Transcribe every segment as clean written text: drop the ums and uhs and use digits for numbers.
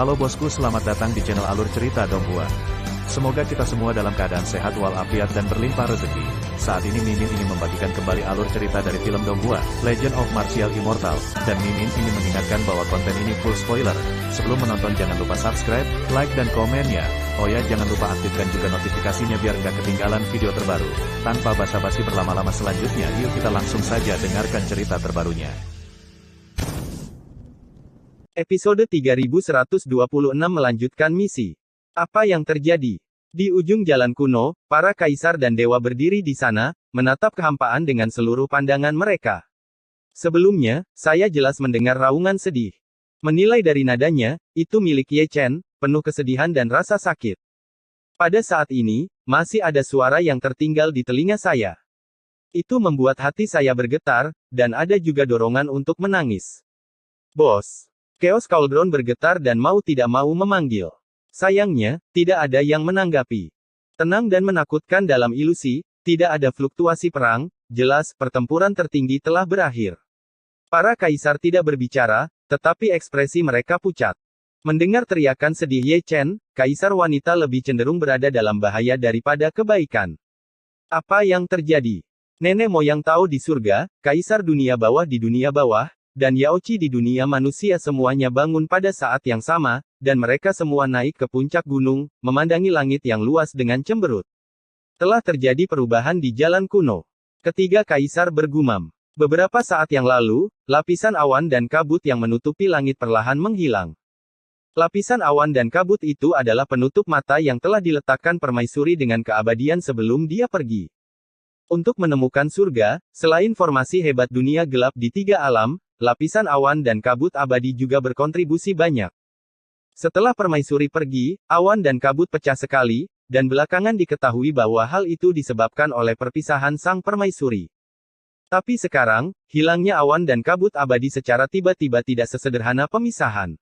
Halo bosku, selamat datang di channel Alur Cerita Donghua. Semoga kita semua dalam keadaan sehat walafiat dan berlimpah rezeki. Saat ini Mimin ingin membagikan kembali alur cerita dari film Donghua, Legend of Martial Immortal, dan Mimin ingin mengingatkan bahwa konten ini full spoiler. Sebelum menonton jangan lupa subscribe, like dan komen ya. Oh ya, jangan lupa aktifkan juga notifikasinya biar nggak ketinggalan video terbaru. Tanpa basa-basi berlama-lama selanjutnya, yuk kita langsung saja dengarkan cerita terbarunya. Episode 3126 melanjutkan misi. Apa yang terjadi? Di ujung jalan kuno, para kaisar dan dewa berdiri di sana, menatap kehampaan dengan seluruh pandangan mereka. Sebelumnya, saya jelas mendengar raungan sedih. Menilai dari nadanya, itu milik Ye Chen, penuh kesedihan dan rasa sakit. Pada saat ini, masih ada suara yang tertinggal di telinga saya. Itu membuat hati saya bergetar, dan ada juga dorongan untuk menangis. Bos! Chaos Cauldron bergetar dan mau tidak mau memanggil. Sayangnya, tidak ada yang menanggapi. Tenang dan menakutkan dalam ilusi, tidak ada fluktuasi perang, jelas pertempuran tertinggi telah berakhir. Para kaisar tidak berbicara, tetapi ekspresi mereka pucat. Mendengar teriakan sedih Ye Chen, kaisar wanita lebih cenderung berada dalam bahaya daripada kebaikan. Apa yang terjadi? Nenek moyang Tao di surga, kaisar dunia bawah di dunia bawah, dan Yaochi di dunia manusia semuanya bangun pada saat yang sama, dan mereka semua naik ke puncak gunung, memandangi langit yang luas dengan cemberut. Telah terjadi perubahan di jalan kuno. Ketiga kaisar bergumam. Beberapa saat yang lalu, lapisan awan dan kabut yang menutupi langit perlahan menghilang. Lapisan awan dan kabut itu adalah penutup mata yang telah diletakkan permaisuri dengan keabadian sebelum dia pergi. Untuk menemukan surga, selain formasi hebat dunia gelap di tiga alam, lapisan awan dan kabut abadi juga berkontribusi banyak. Setelah permaisuri pergi, awan dan kabut pecah sekali, dan belakangan diketahui bahwa hal itu disebabkan oleh perpisahan sang permaisuri. Tapi sekarang, hilangnya awan dan kabut abadi secara tiba-tiba tidak sesederhana pemisahan.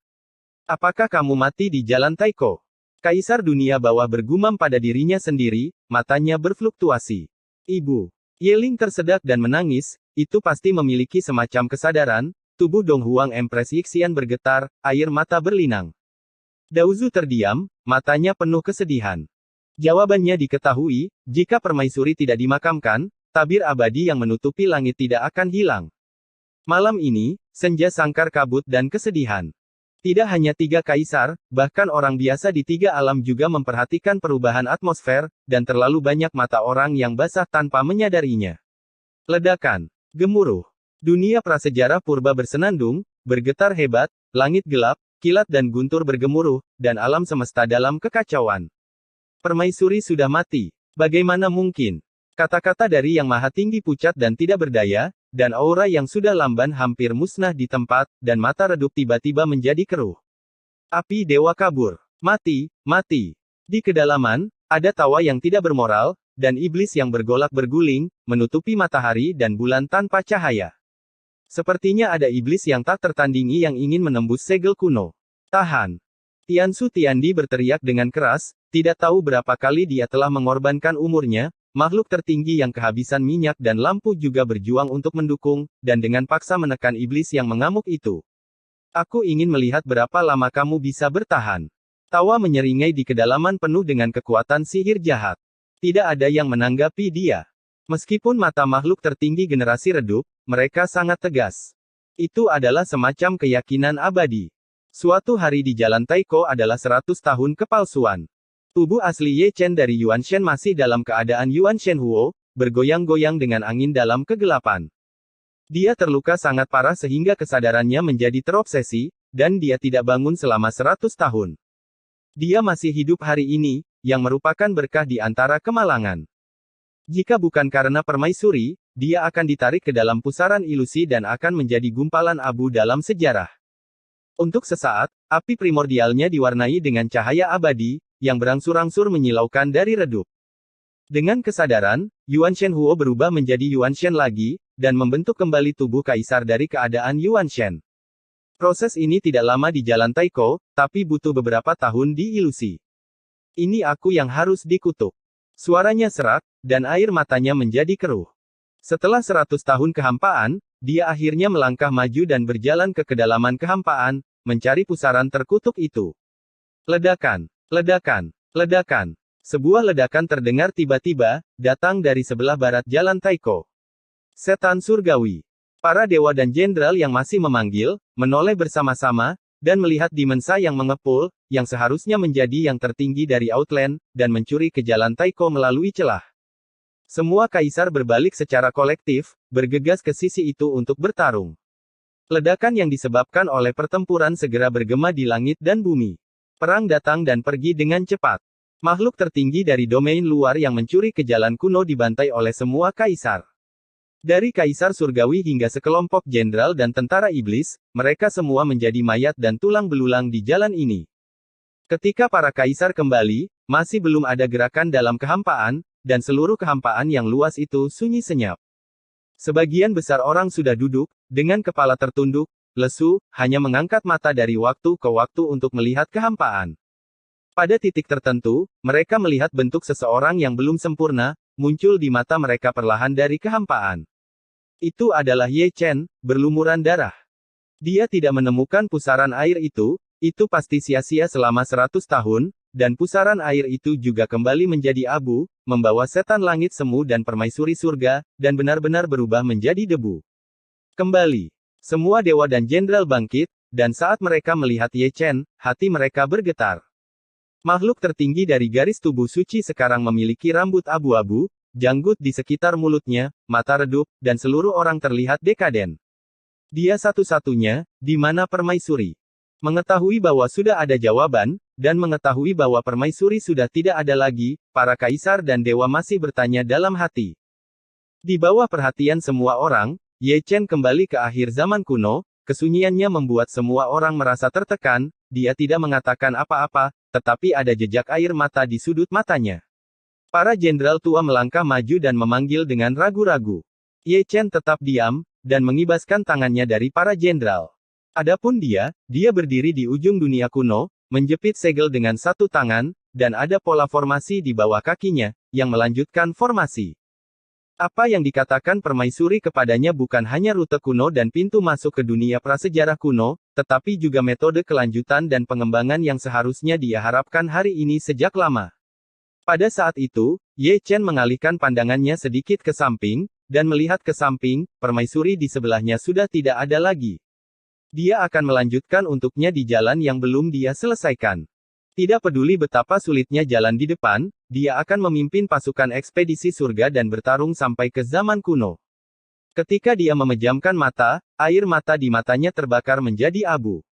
Apakah kamu mati di jalan Taiko? Kaisar dunia bawah bergumam pada dirinya sendiri, matanya berfluktuasi. Ibu. Yeling tersedak dan menangis, itu pasti memiliki semacam kesadaran, tubuh Dong Huang Empress Yixian bergetar, air mata berlinang. Daozu terdiam, matanya penuh kesedihan. Jawabannya diketahui, jika permaisuri tidak dimakamkan, tabir abadi yang menutupi langit tidak akan hilang. Malam ini, senja sangkar kabut dan kesedihan. Tidak hanya tiga kaisar, bahkan orang biasa di tiga alam juga memperhatikan perubahan atmosfer, dan terlalu banyak mata orang yang basah tanpa menyadarinya. Ledakan. Gemuruh. Dunia prasejarah purba bersenandung, bergetar hebat, langit gelap, kilat dan guntur bergemuruh, dan alam semesta dalam kekacauan. Permaisuri sudah mati. Bagaimana mungkin? Kata-kata dari Yang Maha Tinggi pucat dan tidak berdaya, dan aura yang sudah lamban hampir musnah di tempat, dan mata redup tiba-tiba menjadi keruh. Api dewa kabur. Mati, mati. Di kedalaman, ada tawa yang tidak bermoral, dan iblis yang bergolak berguling, menutupi matahari dan bulan tanpa cahaya. Sepertinya ada iblis yang tak tertandingi yang ingin menembus segel kuno. Tahan. Tiansu Tiandi berteriak dengan keras, tidak tahu berapa kali dia telah mengorbankan umurnya, makhluk tertinggi yang kehabisan minyak dan lampu juga berjuang untuk mendukung, dan dengan paksa menekan iblis yang mengamuk itu. Aku ingin melihat berapa lama kamu bisa bertahan. Tawa menyeringai di kedalaman penuh dengan kekuatan sihir jahat. Tidak ada yang menanggapi dia. Meskipun mata makhluk tertinggi generasi redup, mereka sangat tegas. Itu adalah semacam keyakinan abadi. Suatu hari di jalan Taiko adalah 100 tahun kepalsuan. Tubuh asli Ye Chen dari Yuan Shen masih dalam keadaan Yuan Shen Huo, bergoyang-goyang dengan angin dalam kegelapan. Dia terluka sangat parah sehingga kesadarannya menjadi terobsesi, dan dia tidak bangun selama 100 tahun. Dia masih hidup hari ini, yang merupakan berkah di antara kemalangan. Jika bukan karena permaisuri, dia akan ditarik ke dalam pusaran ilusi dan akan menjadi gumpalan abu dalam sejarah. Untuk sesaat, api primordialnya diwarnai dengan cahaya abadi, yang berangsur-angsur menyilaukan dari redup. Dengan kesadaran, Yuan Shen Huo berubah menjadi Yuan Shen lagi, dan membentuk kembali tubuh kaisar dari keadaan Yuan Shen. Proses ini tidak lama di jalan Taiko, tapi butuh beberapa tahun di ilusi. Ini aku yang harus dikutuk. Suaranya serak, dan air matanya menjadi keruh. Setelah 100 tahun kehampaan, dia akhirnya melangkah maju dan berjalan ke kedalaman kehampaan, mencari pusaran terkutuk itu. Ledakan, ledakan, ledakan. Sebuah ledakan terdengar tiba-tiba, datang dari sebelah barat jalan Taiko. Setan surgawi. Para dewa dan jenderal yang masih memanggil, menoleh bersama-sama, dan melihat Dimensa yang mengepul, yang seharusnya menjadi yang tertinggi dari Outland, dan mencuri ke jalan Taiko melalui celah. Semua kaisar berbalik secara kolektif, bergegas ke sisi itu untuk bertarung. Ledakan yang disebabkan oleh pertempuran segera bergema di langit dan bumi. Perang datang dan pergi dengan cepat. Makhluk tertinggi dari domain luar yang mencuri ke jalan kuno dibantai oleh semua kaisar. Dari kaisar surgawi hingga sekelompok jenderal dan tentara iblis, mereka semua menjadi mayat dan tulang belulang di jalan ini. Ketika para kaisar kembali, masih belum ada gerakan dalam kehampaan, dan seluruh kehampaan yang luas itu sunyi senyap. Sebagian besar orang sudah duduk, dengan kepala tertunduk, lesu, hanya mengangkat mata dari waktu ke waktu untuk melihat kehampaan. Pada titik tertentu, mereka melihat bentuk seseorang yang belum sempurna, muncul di mata mereka perlahan dari kehampaan. Itu adalah Ye Chen, berlumuran darah. Dia tidak menemukan pusaran air itu pasti sia-sia selama 100 tahun, dan pusaran air itu juga kembali menjadi abu, membawa setan langit semu dan permaisuri surga, dan benar-benar berubah menjadi debu. Kembali. Semua dewa dan jenderal bangkit, dan saat mereka melihat Ye Chen, hati mereka bergetar. Makhluk tertinggi dari garis tubuh suci sekarang memiliki rambut abu-abu, janggut di sekitar mulutnya, mata redup, dan seluruh orang terlihat dekaden. Dia satu-satunya, di mana permaisuri. Mengetahui bahwa sudah ada jawaban, dan mengetahui bahwa permaisuri sudah tidak ada lagi, para kaisar dan dewa masih bertanya dalam hati. Di bawah perhatian semua orang, Ye Chen kembali ke akhir zaman kuno, kesunyiannya membuat semua orang merasa tertekan, dia tidak mengatakan apa-apa, tetapi ada jejak air mata di sudut matanya. Para jenderal tua melangkah maju dan memanggil dengan ragu-ragu. Ye Chen tetap diam, dan mengibaskan tangannya dari para jenderal. Adapun dia berdiri di ujung dunia kuno, menjepit segel dengan satu tangan, dan ada pola formasi di bawah kakinya, yang melanjutkan formasi. Apa yang dikatakan permaisuri kepadanya bukan hanya rute kuno dan pintu masuk ke dunia prasejarah kuno, tetapi juga metode kelanjutan dan pengembangan yang seharusnya dia harapkan hari ini sejak lama. Pada saat itu, Ye Chen mengalihkan pandangannya sedikit ke samping, dan melihat ke samping, permaisuri di sebelahnya sudah tidak ada lagi. Dia akan melanjutkan untuknya di jalan yang belum dia selesaikan. Tidak peduli betapa sulitnya jalan di depan, dia akan memimpin pasukan ekspedisi surga dan bertarung sampai ke zaman kuno. Ketika dia memejamkan mata, air mata di matanya terbakar menjadi abu.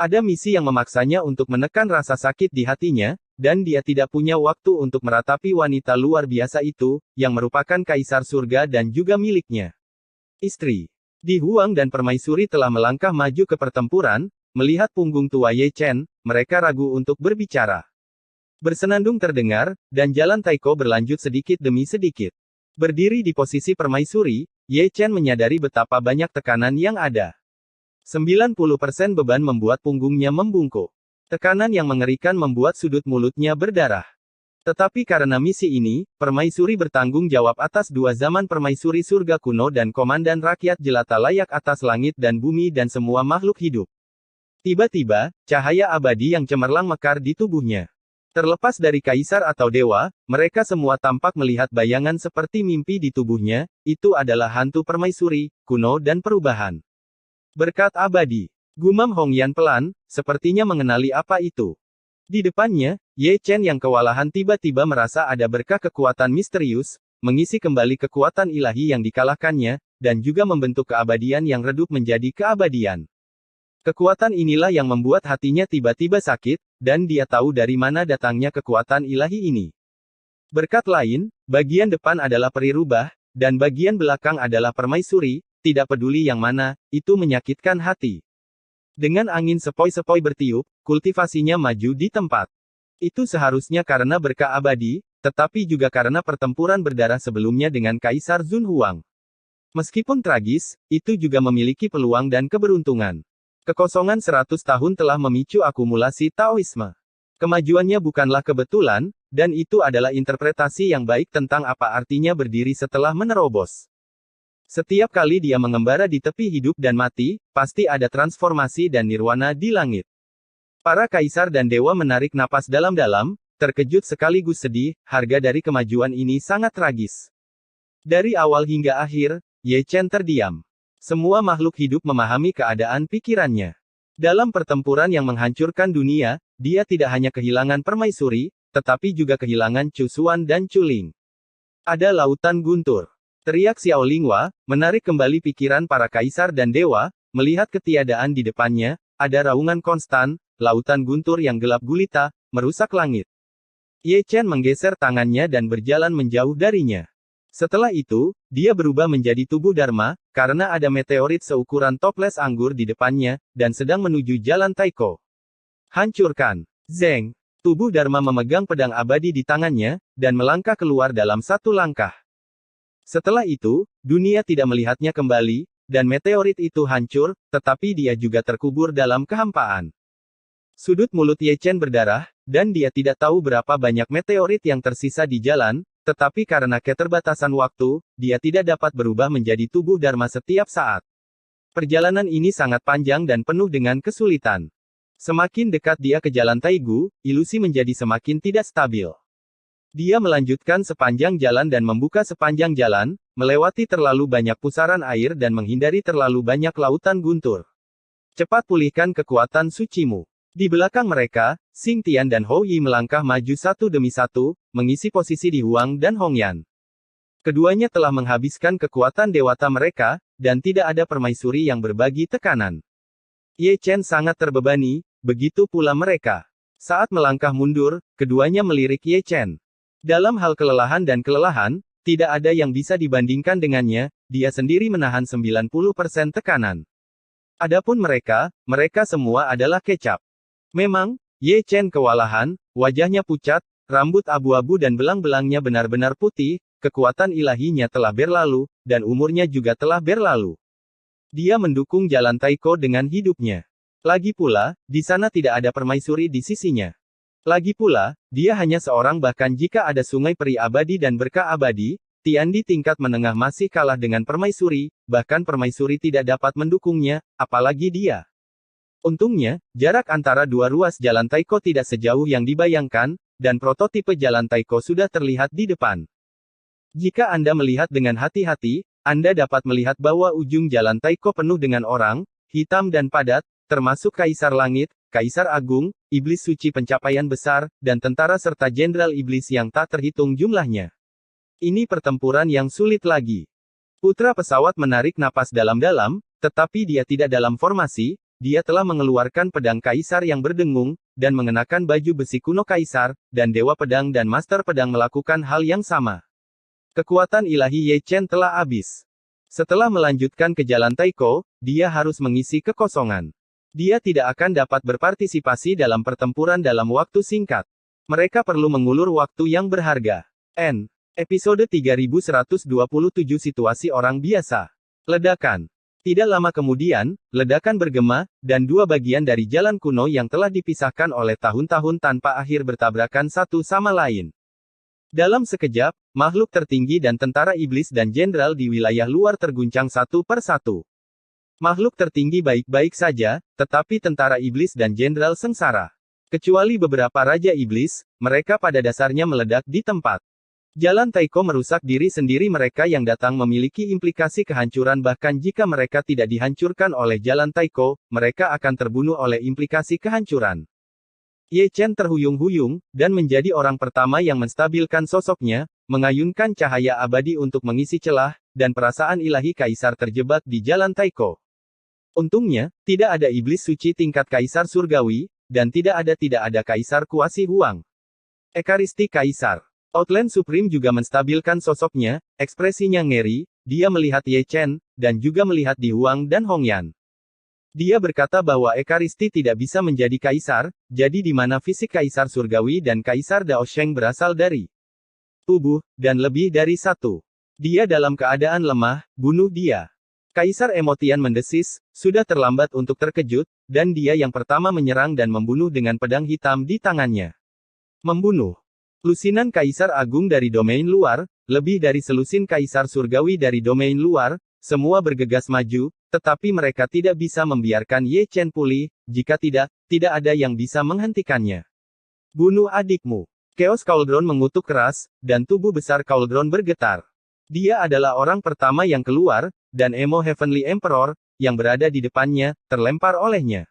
Ada misi yang memaksanya untuk menekan rasa sakit di hatinya, dan dia tidak punya waktu untuk meratapi wanita luar biasa itu, yang merupakan kaisar surga dan juga miliknya. Istri. Di Huang dan permaisuri telah melangkah maju ke pertempuran. Melihat punggung tua Ye Chen, mereka ragu untuk berbicara. Bersenandung terdengar, dan jalan Taiko berlanjut sedikit demi sedikit. Berdiri di posisi permaisuri, Ye Chen menyadari betapa banyak tekanan yang ada. 90% beban membuat punggungnya membungkuk. Tekanan yang mengerikan membuat sudut mulutnya berdarah. Tetapi karena misi ini, permaisuri bertanggung jawab atas dua zaman permaisuri surga kuno dan komandan rakyat jelata layak atas langit dan bumi dan semua makhluk hidup. Tiba-tiba, cahaya abadi yang cemerlang mekar di tubuhnya. Terlepas dari kaisar atau dewa, mereka semua tampak melihat bayangan seperti mimpi di tubuhnya, itu adalah hantu permaisuri, kuno dan perubahan. Berkat abadi. Gumam Hongyan pelan, sepertinya mengenali apa itu. Di depannya, Ye Chen yang kewalahan tiba-tiba merasa ada berkah kekuatan misterius, mengisi kembali kekuatan ilahi yang dikalahkannya, dan juga membentuk keabadian yang redup menjadi keabadian. Kekuatan inilah yang membuat hatinya tiba-tiba sakit, dan dia tahu dari mana datangnya kekuatan ilahi ini. Berkat lain, bagian depan adalah peri rubah, dan bagian belakang adalah permaisuri, tidak peduli yang mana, itu menyakitkan hati. Dengan angin sepoi-sepoi bertiup, kultivasinya maju di tempat. Itu seharusnya karena berkah abadi, tetapi juga karena pertempuran berdarah sebelumnya dengan Kaisar Zun Huang. Meskipun tragis, itu juga memiliki peluang dan keberuntungan. Kekosongan 100 tahun telah memicu akumulasi Taoisme. Kemajuannya bukanlah kebetulan, dan itu adalah interpretasi yang baik tentang apa artinya berdiri setelah menerobos. Setiap kali dia mengembara di tepi hidup dan mati, pasti ada transformasi dan nirwana di langit. Para kaisar dan dewa menarik napas dalam-dalam, terkejut sekaligus sedih, harga dari kemajuan ini sangat tragis. Dari awal hingga akhir, Ye Chen terdiam. Semua makhluk hidup memahami keadaan pikirannya. Dalam pertempuran yang menghancurkan dunia, dia tidak hanya kehilangan permaisuri, tetapi juga kehilangan Chu Xuan dan Chu Ling. Ada lautan guntur. Teriak Xiao Linghua, menarik kembali pikiran para kaisar dan dewa, melihat ketiadaan di depannya, ada raungan konstan, lautan guntur yang gelap gulita, merusak langit. Ye Chen menggeser tangannya dan berjalan menjauh darinya. Setelah itu, dia berubah menjadi tubuh Dharma, karena ada meteorit seukuran toples anggur di depannya, dan sedang menuju jalan Taiko. Hancurkan! Zeng! Tubuh Dharma memegang pedang abadi di tangannya, dan melangkah keluar dalam satu langkah. Setelah itu, dunia tidak melihatnya kembali, dan meteorit itu hancur, tetapi dia juga terkubur dalam kehampaan. Sudut mulut Ye Chen berdarah, dan dia tidak tahu berapa banyak meteorit yang tersisa di jalan, tetapi karena keterbatasan waktu, dia tidak dapat berubah menjadi tubuh Dharma setiap saat. Perjalanan ini sangat panjang dan penuh dengan kesulitan. Semakin dekat dia ke jalan Taigu, ilusi menjadi semakin tidak stabil. Dia melanjutkan sepanjang jalan dan membuka sepanjang jalan, melewati terlalu banyak pusaran air dan menghindari terlalu banyak lautan guntur. Cepat pulihkan kekuatan sucimu. Di belakang mereka, Xing Tian dan Hou Yi melangkah maju satu demi satu, mengisi posisi di Huang dan Hongyan. Keduanya telah menghabiskan kekuatan dewata mereka, dan tidak ada permaisuri yang berbagi tekanan. Ye Chen sangat terbebani, begitu pula mereka. Saat melangkah mundur, keduanya melirik Ye Chen. Dalam hal kelelahan dan kelelahan, tidak ada yang bisa dibandingkan dengannya, dia sendiri menahan 90% tekanan. Adapun mereka semua adalah kecap. Memang, Ye Chen kewalahan, wajahnya pucat, rambut abu-abu dan belang-belangnya benar-benar putih, kekuatan ilahinya telah berlalu, dan umurnya juga telah berlalu. Dia mendukung jalan Taiko dengan hidupnya. Lagi pula, di sana tidak ada permaisuri di sisinya. Lagi pula, dia hanya seorang bahkan jika ada sungai peri abadi dan berkah abadi, Tian di tingkat menengah masih kalah dengan permaisuri, bahkan permaisuri tidak dapat mendukungnya, apalagi dia. Untungnya, jarak antara dua ruas jalan Taiko tidak sejauh yang dibayangkan, dan prototipe jalan Taiko sudah terlihat di depan. Jika Anda melihat dengan hati-hati, Anda dapat melihat bahwa ujung jalan Taiko penuh dengan orang, hitam dan padat, termasuk Kaisar Langit, Kaisar Agung, Iblis Suci Pencapaian Besar, dan tentara serta Jenderal Iblis yang tak terhitung jumlahnya. Ini pertempuran yang sulit lagi. Putra pesawat menarik napas dalam-dalam, tetapi dia tidak dalam formasi. Dia telah mengeluarkan pedang kaisar yang berdengung, dan mengenakan baju besi kuno kaisar, dan Dewa Pedang dan Master Pedang melakukan hal yang sama. Kekuatan ilahi Ye Chen telah habis. Setelah melanjutkan ke jalan Taiko, dia harus mengisi kekosongan. Dia tidak akan dapat berpartisipasi dalam pertempuran dalam waktu singkat. Mereka perlu mengulur waktu yang berharga. Episode 3127 Situasi Orang Biasa. Ledakan. Tidak lama kemudian, ledakan bergema, dan dua bagian dari jalan kuno yang telah dipisahkan oleh tahun-tahun tanpa akhir bertabrakan satu sama lain. Dalam sekejap, makhluk tertinggi dan tentara iblis dan jenderal di wilayah luar terguncang satu per satu. Makhluk tertinggi baik-baik saja, tetapi tentara iblis dan jenderal sengsara. Kecuali beberapa raja iblis, mereka pada dasarnya meledak di tempat. Jalan Taiko merusak diri sendiri, mereka yang datang memiliki implikasi kehancuran bahkan jika mereka tidak dihancurkan oleh jalan Taiko, mereka akan terbunuh oleh implikasi kehancuran. Ye Chen terhuyung-huyung, dan menjadi orang pertama yang menstabilkan sosoknya, mengayunkan cahaya abadi untuk mengisi celah, dan perasaan ilahi kaisar terjebak di jalan Taiko. Untungnya, tidak ada iblis suci tingkat kaisar surgawi, dan tidak ada kaisar kuasi Huang. Ekaristi Kaisar. Outland Supreme juga menstabilkan sosoknya, ekspresinya ngeri, dia melihat Ye Chen, dan juga melihat Di Huang dan Hongyan. Dia berkata bahwa Ekaristi tidak bisa menjadi kaisar, jadi di mana fisik kaisar surgawi dan kaisar Daosheng berasal dari tubuh, dan lebih dari satu. Dia dalam keadaan lemah, bunuh dia. Kaisar Emotian mendesis, sudah terlambat untuk terkejut, dan dia yang pertama menyerang dan membunuh dengan pedang hitam di tangannya. Membunuh. Lusinan Kaisar Agung dari domain luar, lebih dari selusin Kaisar Surgawi dari domain luar, semua bergegas maju, Tetapi mereka tidak bisa membiarkan Ye Chen pulih, jika tidak ada yang bisa menghentikannya. Bunuh adikmu. Chaos Cauldron mengutuk keras, dan tubuh besar Cauldron bergetar. Dia adalah orang pertama yang keluar, dan Emo Heavenly Emperor, yang berada di depannya, terlempar olehnya.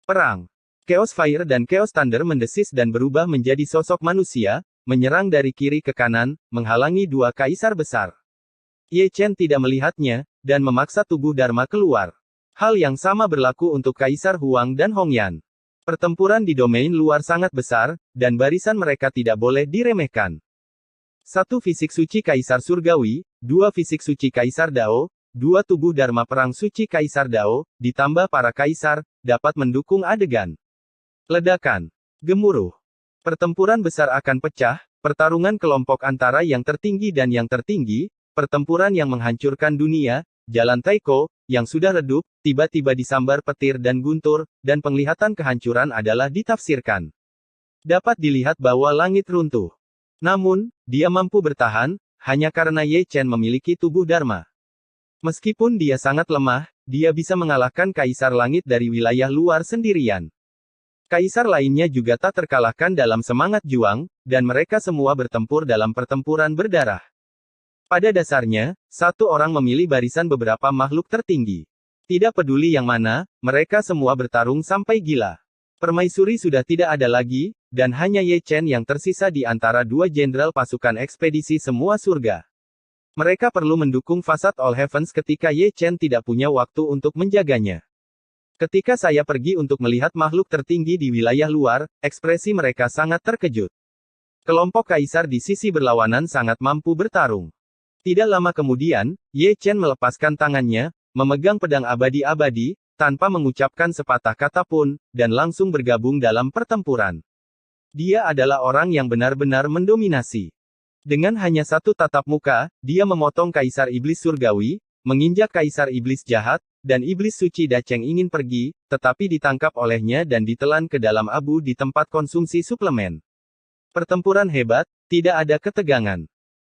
Perang. Chaos Fire dan Chaos Thunder mendesis dan berubah menjadi sosok manusia, menyerang dari kiri ke kanan, menghalangi dua kaisar besar. Ye Chen tidak melihatnya, dan memaksa tubuh Dharma keluar. Hal yang sama berlaku untuk Kaisar Huang dan Hongyan. Pertempuran di domain luar sangat besar, dan barisan mereka tidak boleh diremehkan. Satu fisik suci Kaisar Surgawi, dua fisik suci Kaisar Dao, dua tubuh Dharma perang suci Kaisar Dao, ditambah para kaisar, dapat mendukung adegan. Ledakan. Gemuruh. Pertempuran besar akan pecah, pertarungan kelompok antara yang tertinggi dan yang tertinggi, pertempuran yang menghancurkan dunia, jalan Taiko, yang sudah redup, tiba-tiba disambar petir dan guntur, dan penglihatan kehancuran adalah ditafsirkan. Dapat dilihat bahwa langit runtuh. Namun, dia mampu bertahan, hanya karena Ye Chen memiliki tubuh Dharma. Meskipun dia sangat lemah, dia bisa mengalahkan Kaisar Langit dari wilayah luar sendirian. Kaisar lainnya juga tak terkalahkan dalam semangat juang, dan mereka semua bertempur dalam pertempuran berdarah. Pada dasarnya, satu orang memilih barisan beberapa makhluk tertinggi. Tidak peduli yang mana, mereka semua bertarung sampai gila. Permaisuri sudah tidak ada lagi, dan hanya Ye Chen yang tersisa di antara dua jenderal pasukan ekspedisi semua surga. Mereka perlu mendukung Facade All Heavens ketika Ye Chen tidak punya waktu untuk menjaganya. Ketika saya pergi untuk melihat makhluk tertinggi di wilayah luar, ekspresi mereka sangat terkejut. Kelompok kaisar di sisi berlawanan sangat mampu bertarung. Tidak lama kemudian, Ye Chen melepaskan tangannya, memegang pedang abadi-abadi, tanpa mengucapkan sepatah kata pun, dan langsung bergabung dalam pertempuran. Dia adalah orang yang benar-benar mendominasi. Dengan hanya satu tatap muka, dia memotong Kaisar Iblis Surgawi, menginjak Kaisar Iblis Jahat, dan Iblis Suci Dacheng ingin pergi, tetapi ditangkap olehnya dan ditelan ke dalam abu di tempat konsumsi suplemen. Pertempuran hebat, tidak ada ketegangan.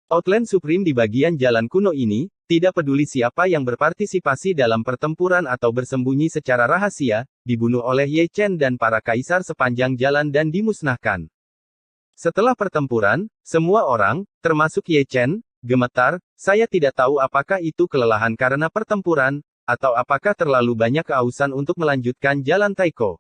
Outland Supreme di bagian jalan kuno ini, tidak peduli siapa yang berpartisipasi dalam pertempuran atau bersembunyi secara rahasia, dibunuh oleh Ye Chen dan para kaisar sepanjang jalan dan dimusnahkan. Setelah pertempuran, semua orang, termasuk Ye Chen, gemetar. Saya tidak tahu apakah itu kelelahan karena pertempuran, atau apakah terlalu banyak keausan untuk melanjutkan jalan Taiko.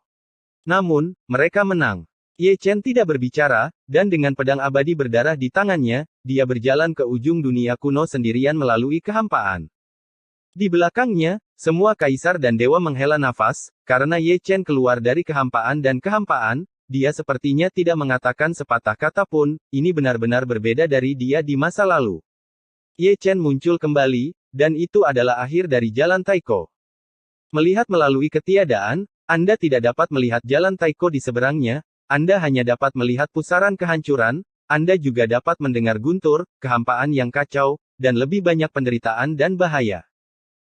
Namun, mereka menang. Ye Chen tidak berbicara, dan dengan pedang abadi berdarah di tangannya, dia berjalan ke ujung dunia kuno sendirian melalui kehampaan. Di belakangnya, semua kaisar dan dewa menghela nafas, karena Ye Chen keluar dari kehampaan dan kehampaan, dia sepertinya tidak mengatakan sepatah kata pun, ini benar-benar berbeda dari dia di masa lalu. Ye Chen muncul kembali, dan itu adalah akhir dari jalan Taiko. Melihat melalui ketiadaan, Anda tidak dapat melihat jalan Taiko di seberangnya, Anda hanya dapat melihat pusaran kehancuran, Anda juga dapat mendengar guntur, kehampaan yang kacau, dan lebih banyak penderitaan dan bahaya.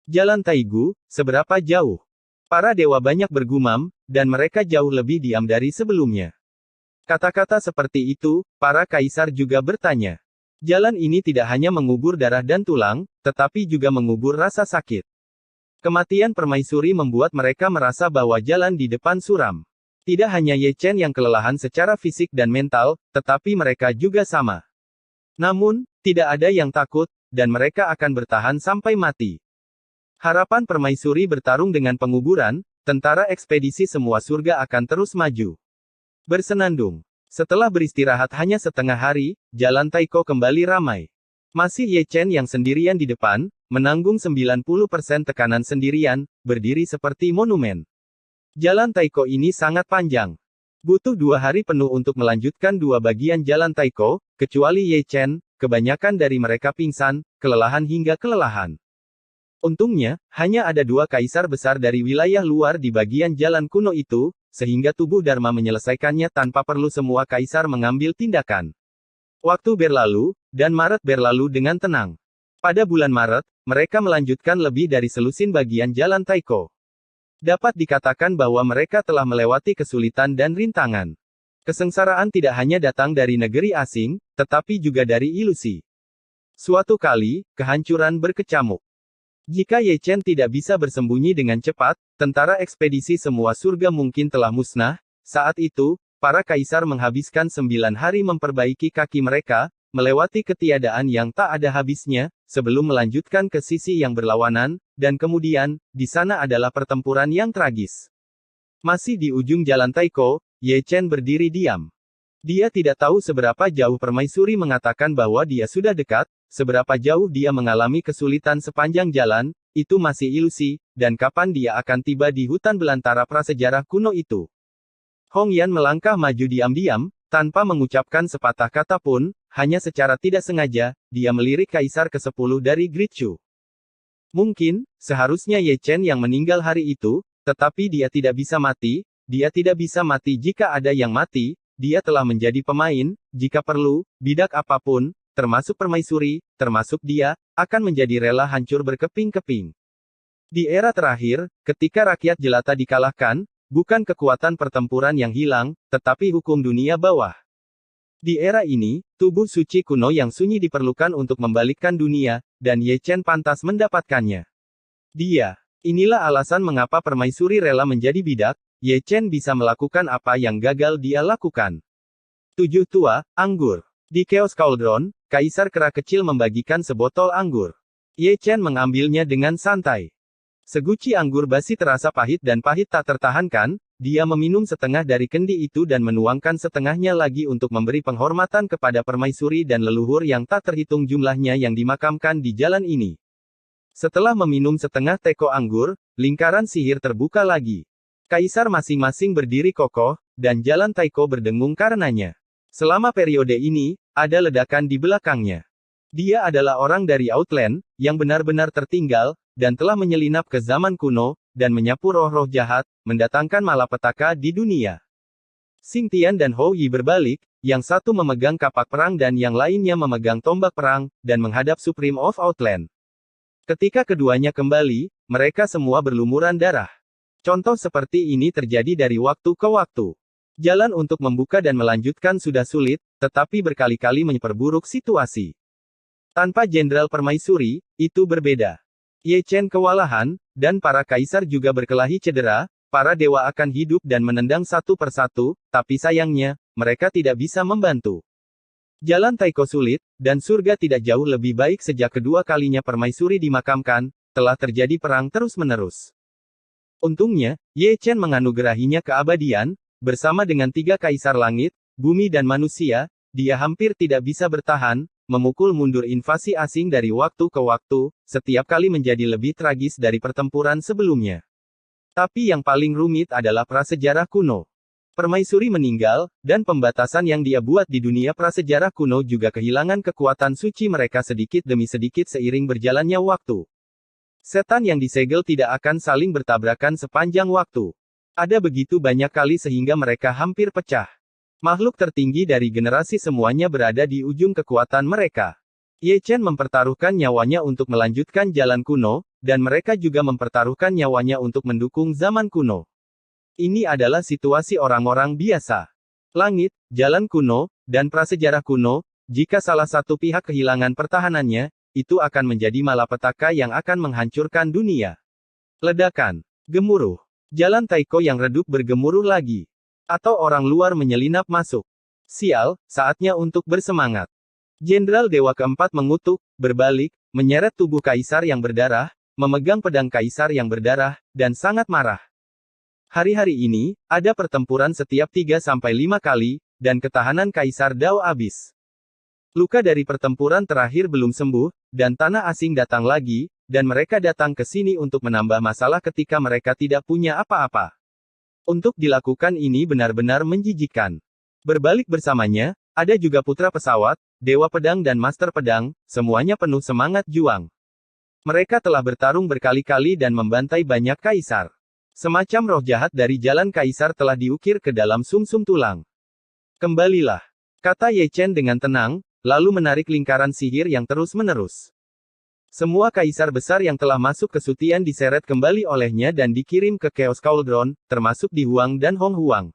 Jalan Taigu, seberapa jauh? Para dewa banyak bergumam, dan mereka jauh lebih diam dari sebelumnya. Kata-kata seperti itu, para kaisar juga bertanya. Jalan ini tidak hanya mengubur darah dan tulang, tetapi juga mengubur rasa sakit. Kematian permaisuri membuat mereka merasa bahwa jalan di depan suram. Tidak hanya Ye Chen yang kelelahan secara fisik dan mental, tetapi mereka juga sama. Namun, tidak ada yang takut, dan mereka akan bertahan sampai mati. Harapan permaisuri bertarung dengan penguburan, tentara ekspedisi semua surga akan terus maju. Bersenandung. Setelah beristirahat hanya setengah hari, jalan Taiko kembali ramai. Masih Ye Chen yang sendirian di depan, menanggung 90% tekanan sendirian, berdiri seperti monumen. Jalan Taiko ini sangat panjang. Butuh 2 hari penuh untuk melanjutkan 2 bagian jalan Taiko, kecuali Ye Chen, kebanyakan dari mereka pingsan, kelelahan hingga kelelahan. Untungnya, hanya ada 2 kaisar besar dari wilayah luar di bagian jalan kuno itu, sehingga tubuh Dharma menyelesaikannya tanpa perlu semua kaisar mengambil tindakan. Waktu berlalu, dan Maret berlalu dengan tenang. Pada bulan Maret, mereka melanjutkan lebih dari selusin bagian jalan Taiko. Dapat dikatakan bahwa mereka telah melewati kesulitan dan rintangan. Kesengsaraan tidak hanya datang dari negeri asing, tetapi juga dari ilusi. Suatu kali, kehancuran berkecamuk. Jika Ye Chen tidak bisa bersembunyi dengan cepat, tentara ekspedisi semua surga mungkin telah musnah. Saat itu, para kaisar menghabiskan 9 hari memperbaiki kaki mereka, melewati ketiadaan yang tak ada habisnya, sebelum melanjutkan ke sisi yang berlawanan, dan kemudian, di sana adalah pertempuran yang tragis. Masih di ujung jalan Taiko, Ye Chen berdiri diam. Dia tidak tahu seberapa jauh permaisuri mengatakan bahwa dia sudah dekat, seberapa jauh dia mengalami kesulitan sepanjang jalan, itu masih ilusi, dan kapan dia akan tiba di hutan belantara prasejarah kuno itu. Hong Yan melangkah maju diam-diam, tanpa mengucapkan sepatah kata pun, hanya secara tidak sengaja, dia melirik kaisar ke-10 dari Great Chu. Mungkin, seharusnya Ye Chen yang meninggal hari itu, tetapi dia tidak bisa mati, dia tidak bisa mati jika ada yang mati, dia telah menjadi pemain, jika perlu, bidak apapun, termasuk permaisuri, termasuk dia, akan menjadi rela hancur berkeping-keping. Di era terakhir, ketika rakyat jelata dikalahkan, bukan kekuatan pertempuran yang hilang, tetapi hukum dunia bawah. Di era ini, tubuh suci kuno yang sunyi diperlukan untuk membalikkan dunia, dan Ye Chen pantas mendapatkannya. Inilah alasan mengapa permaisuri rela menjadi bidak, Ye Chen bisa melakukan apa yang gagal dia lakukan. 7 tua, anggur. Di Chaos Cauldron, Kaisar Kera Kecil membagikan sebotol anggur. Ye Chen mengambilnya dengan santai. Seguci anggur basi terasa pahit dan pahit tak tertahankan, dia meminum setengah dari kendi itu dan menuangkan setengahnya lagi untuk memberi penghormatan kepada permaisuri dan leluhur yang tak terhitung jumlahnya yang dimakamkan di jalan ini. Setelah meminum setengah teko anggur, lingkaran sihir terbuka lagi. Kaisar masing-masing berdiri kokoh, dan jalan Taiko berdengung karenanya. Selama periode ini, ada ledakan di belakangnya. Dia adalah orang dari Outland, yang benar-benar tertinggal, dan telah menyelinap ke zaman kuno, dan menyapu roh-roh jahat, mendatangkan malapetaka di dunia. Xing Tian dan Hou Yi berbalik, yang satu memegang kapak perang dan yang lainnya memegang tombak perang, dan menghadap Supreme of Outland. Ketika keduanya kembali, mereka semua berlumuran darah. Contoh seperti ini terjadi dari waktu ke waktu. Jalan untuk membuka dan melanjutkan sudah sulit, tetapi berkali-kali memperburuk situasi. Tanpa Jenderal Permaisuri, itu berbeda. Ye Chen kewalahan, dan para kaisar juga berkelahi cedera, para dewa akan hidup dan menendang satu persatu, tapi sayangnya, mereka tidak bisa membantu. Jalan Taiko sulit, dan surga tidak jauh lebih baik sejak kedua kalinya permaisuri dimakamkan, telah terjadi perang terus-menerus. Untungnya, Ye Chen menganugerahinya keabadian, bersama dengan 3 kaisar langit, bumi dan manusia, dia hampir tidak bisa bertahan, memukul mundur invasi asing dari waktu ke waktu, setiap kali menjadi lebih tragis dari pertempuran sebelumnya. Tapi yang paling rumit adalah prasejarah kuno. Permaisuri meninggal, dan pembatasan yang dia buat di dunia prasejarah kuno juga kehilangan kekuatan suci mereka sedikit demi sedikit seiring berjalannya waktu. Setan yang disegel tidak akan saling bertabrakan sepanjang waktu. Ada begitu banyak kali sehingga mereka hampir pecah. Makhluk tertinggi dari generasi semuanya berada di ujung kekuatan mereka. Ye Chen mempertaruhkan nyawanya untuk melanjutkan jalan kuno, dan mereka juga mempertaruhkan nyawanya untuk mendukung zaman kuno. Ini adalah situasi orang-orang biasa. Langit, jalan kuno, dan prasejarah kuno, jika salah satu pihak kehilangan pertahanannya, itu akan menjadi malapetaka yang akan menghancurkan dunia. Ledakan. Gemuruh. Jalan Taiko yang redup bergemuruh lagi. Atau orang luar menyelinap masuk. Sial, saatnya untuk bersemangat. Jenderal Dewa Keempat mengutuk, berbalik, menyeret tubuh kaisar yang berdarah, memegang pedang kaisar yang berdarah, dan sangat marah. Hari-hari ini, ada pertempuran setiap 3-5 kali, dan ketahanan kaisar Dao habis. Luka dari pertempuran terakhir belum sembuh, dan tanah asing datang lagi, dan mereka datang ke sini untuk menambah masalah ketika mereka tidak punya apa-apa. Untuk dilakukan ini benar-benar menjijikkan. Berbalik bersamanya, ada juga putra pesawat, dewa pedang dan master pedang, semuanya penuh semangat juang. Mereka telah bertarung berkali-kali dan membantai banyak kaisar. Semacam roh jahat dari jalan kaisar telah diukir ke dalam sumsum tulang. Kembalilah, kata Ye Chen dengan tenang, lalu menarik lingkaran sihir yang terus-menerus. Semua kaisar besar yang telah masuk ke Sutian diseret kembali olehnya dan dikirim ke Chaos Cauldron, termasuk Di Huang dan Hong Huang.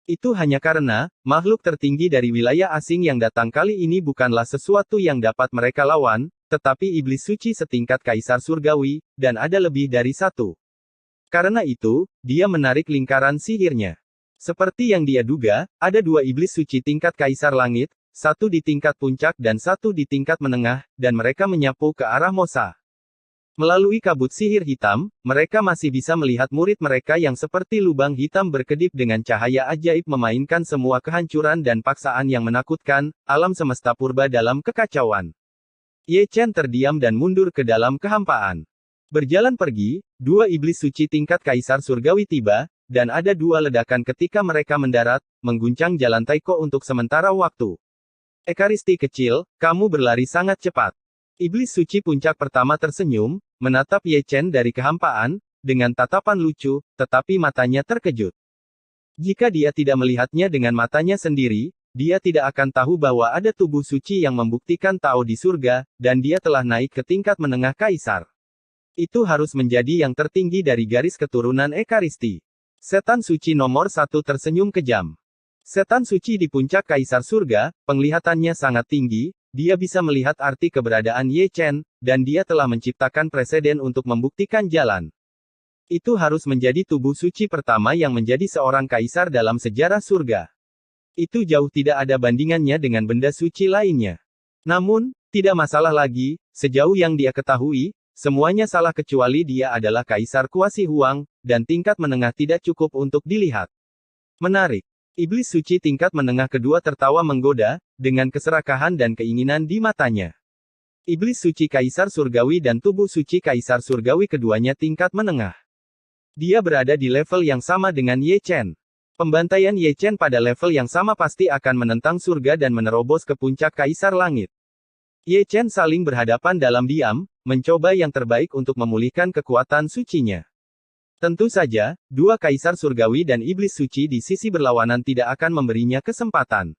Itu hanya karena, makhluk tertinggi dari wilayah asing yang datang kali ini bukanlah sesuatu yang dapat mereka lawan, tetapi iblis suci setingkat kaisar surgawi, dan ada lebih dari satu. Karena itu, dia menarik lingkaran sihirnya. Seperti yang dia duga, ada dua iblis suci tingkat kaisar langit, satu di tingkat puncak dan satu di tingkat menengah, dan mereka menyapu ke arah Mosa. Melalui kabut sihir hitam, mereka masih bisa melihat murid mereka yang seperti lubang hitam berkedip dengan cahaya ajaib memainkan semua kehancuran dan paksaan yang menakutkan, alam semesta purba dalam kekacauan. Ye Chen terdiam dan mundur ke dalam kehampaan. Berjalan pergi, dua iblis suci tingkat kaisar surgawi tiba, dan ada dua ledakan ketika mereka mendarat, mengguncang jalan Taiko untuk sementara waktu. Ekaristi kecil, kamu berlari sangat cepat. Iblis suci puncak pertama tersenyum, menatap Ye Chen dari kehampaan, dengan tatapan lucu, tetapi matanya terkejut. Jika dia tidak melihatnya dengan matanya sendiri, dia tidak akan tahu bahwa ada tubuh suci yang membuktikan Tao di surga, dan dia telah naik ke tingkat menengah kaisar. Itu harus menjadi yang tertinggi dari garis keturunan Ekaristi. Setan suci nomor satu tersenyum kejam. Setan suci di puncak kaisar surga, penglihatannya sangat tinggi, dia bisa melihat arti keberadaan Ye Chen, dan dia telah menciptakan preseden untuk membuktikan jalan. Itu harus menjadi tubuh suci pertama yang menjadi seorang kaisar dalam sejarah surga. Itu jauh tidak ada bandingannya dengan benda suci lainnya. Namun, tidak masalah lagi, sejauh yang dia ketahui, semuanya salah kecuali dia adalah kaisar Kuasi Huang, dan tingkat menengah tidak cukup untuk dilihat. Menarik. Iblis suci tingkat menengah kedua tertawa menggoda, dengan keserakahan dan keinginan di matanya. Iblis suci kaisar surgawi dan tubuh suci kaisar surgawi keduanya tingkat menengah. Dia berada di level yang sama dengan Ye Chen. Pembantaian Ye Chen pada level yang sama pasti akan menentang surga dan menerobos ke puncak kaisar langit. Ye Chen saling berhadapan dalam diam, mencoba yang terbaik untuk memulihkan kekuatan sucinya. Tentu saja, dua kaisar surgawi dan iblis suci di sisi berlawanan tidak akan memberinya kesempatan.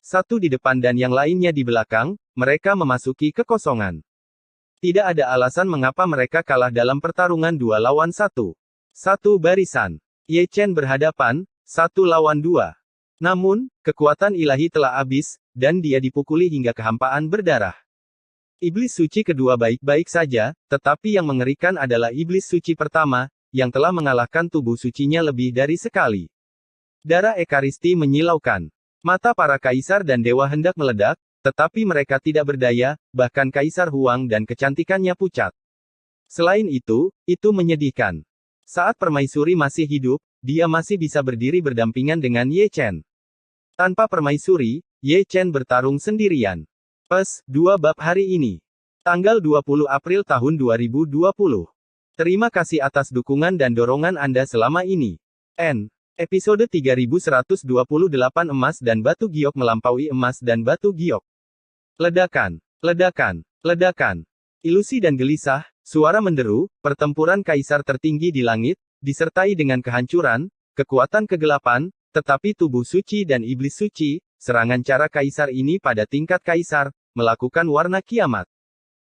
Satu di depan dan yang lainnya di belakang, mereka memasuki kekosongan. Tidak ada alasan mengapa mereka kalah dalam pertarungan 2 lawan 1. Satu barisan. Ye Chen berhadapan, 1 lawan 2. Namun, kekuatan ilahi telah habis, dan dia dipukuli hingga kehampaan berdarah. Iblis suci kedua baik-baik saja, tetapi yang mengerikan adalah iblis suci pertama, yang telah mengalahkan tubuh sucinya lebih dari sekali. Darah Ekaristi menyilaukan. Mata para kaisar dan dewa hendak meledak, tetapi mereka tidak berdaya, bahkan Kaisar Huang dan kecantikannya pucat. Selain itu menyedihkan. Saat Permaisuri masih hidup, dia masih bisa berdiri berdampingan dengan Ye Chen. Tanpa Permaisuri, Ye Chen bertarung sendirian. PES 2 bab hari ini. Tanggal 20 April tahun 2020. Terima kasih atas dukungan dan dorongan Anda selama ini. Episode 3128 emas dan batu giok melampaui emas dan batu giok. Ledakan, ledakan, ledakan. Ilusi dan gelisah, suara menderu, pertempuran kaisar tertinggi di langit, disertai dengan kehancuran, kekuatan kegelapan, tetapi tubuh suci dan iblis suci, serangan cara kaisar ini pada tingkat kaisar, melakukan warna kiamat.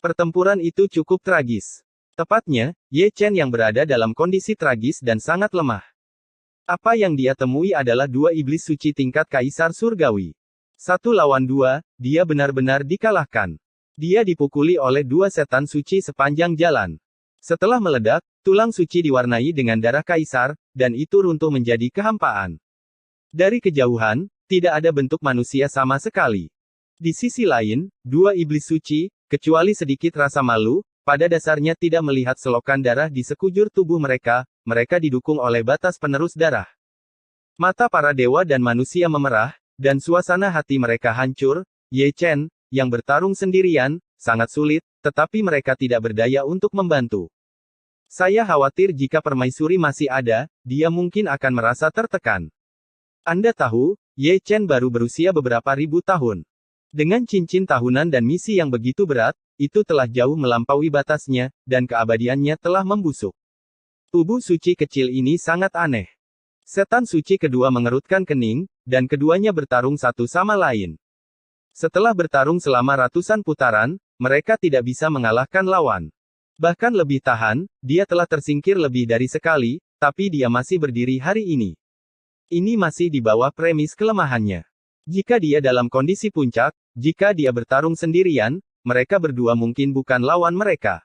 Pertempuran itu cukup tragis. Tepatnya, Ye Chen yang berada dalam kondisi tragis dan sangat lemah. Apa yang dia temui adalah dua iblis suci tingkat kaisar surgawi. 1 lawan 2, dia benar-benar dikalahkan. Dia dipukuli oleh dua setan suci sepanjang jalan. Setelah meledak, tulang suci diwarnai dengan darah kaisar, dan itu runtuh menjadi kehampaan. Dari kejauhan, tidak ada bentuk manusia sama sekali. Di sisi lain, dua iblis suci, kecuali sedikit rasa malu, pada dasarnya tidak melihat selokan darah di sekujur tubuh mereka, mereka didukung oleh batas penerus darah. Mata para dewa dan manusia memerah, dan suasana hati mereka hancur. Ye Chen, yang bertarung sendirian, sangat sulit, tetapi mereka tidak berdaya untuk membantu. Saya khawatir jika Permaisuri masih ada, dia mungkin akan merasa tertekan. Anda tahu, Ye Chen baru berusia beberapa ribu tahun. Dengan cincin tahunan dan misi yang begitu berat, itu telah jauh melampaui batasnya, dan keabadiannya telah membusuk. Tubuh suci kecil ini sangat aneh. Setan suci kedua mengerutkan kening, dan keduanya bertarung satu sama lain. Setelah bertarung selama ratusan putaran, mereka tidak bisa mengalahkan lawan. Bahkan lebih tahan, dia telah tersingkir lebih dari sekali, tapi dia masih berdiri hari ini. Ini masih di bawah premis kelemahannya. Jika dia dalam kondisi puncak, jika dia bertarung sendirian, mereka berdua mungkin bukan lawan mereka.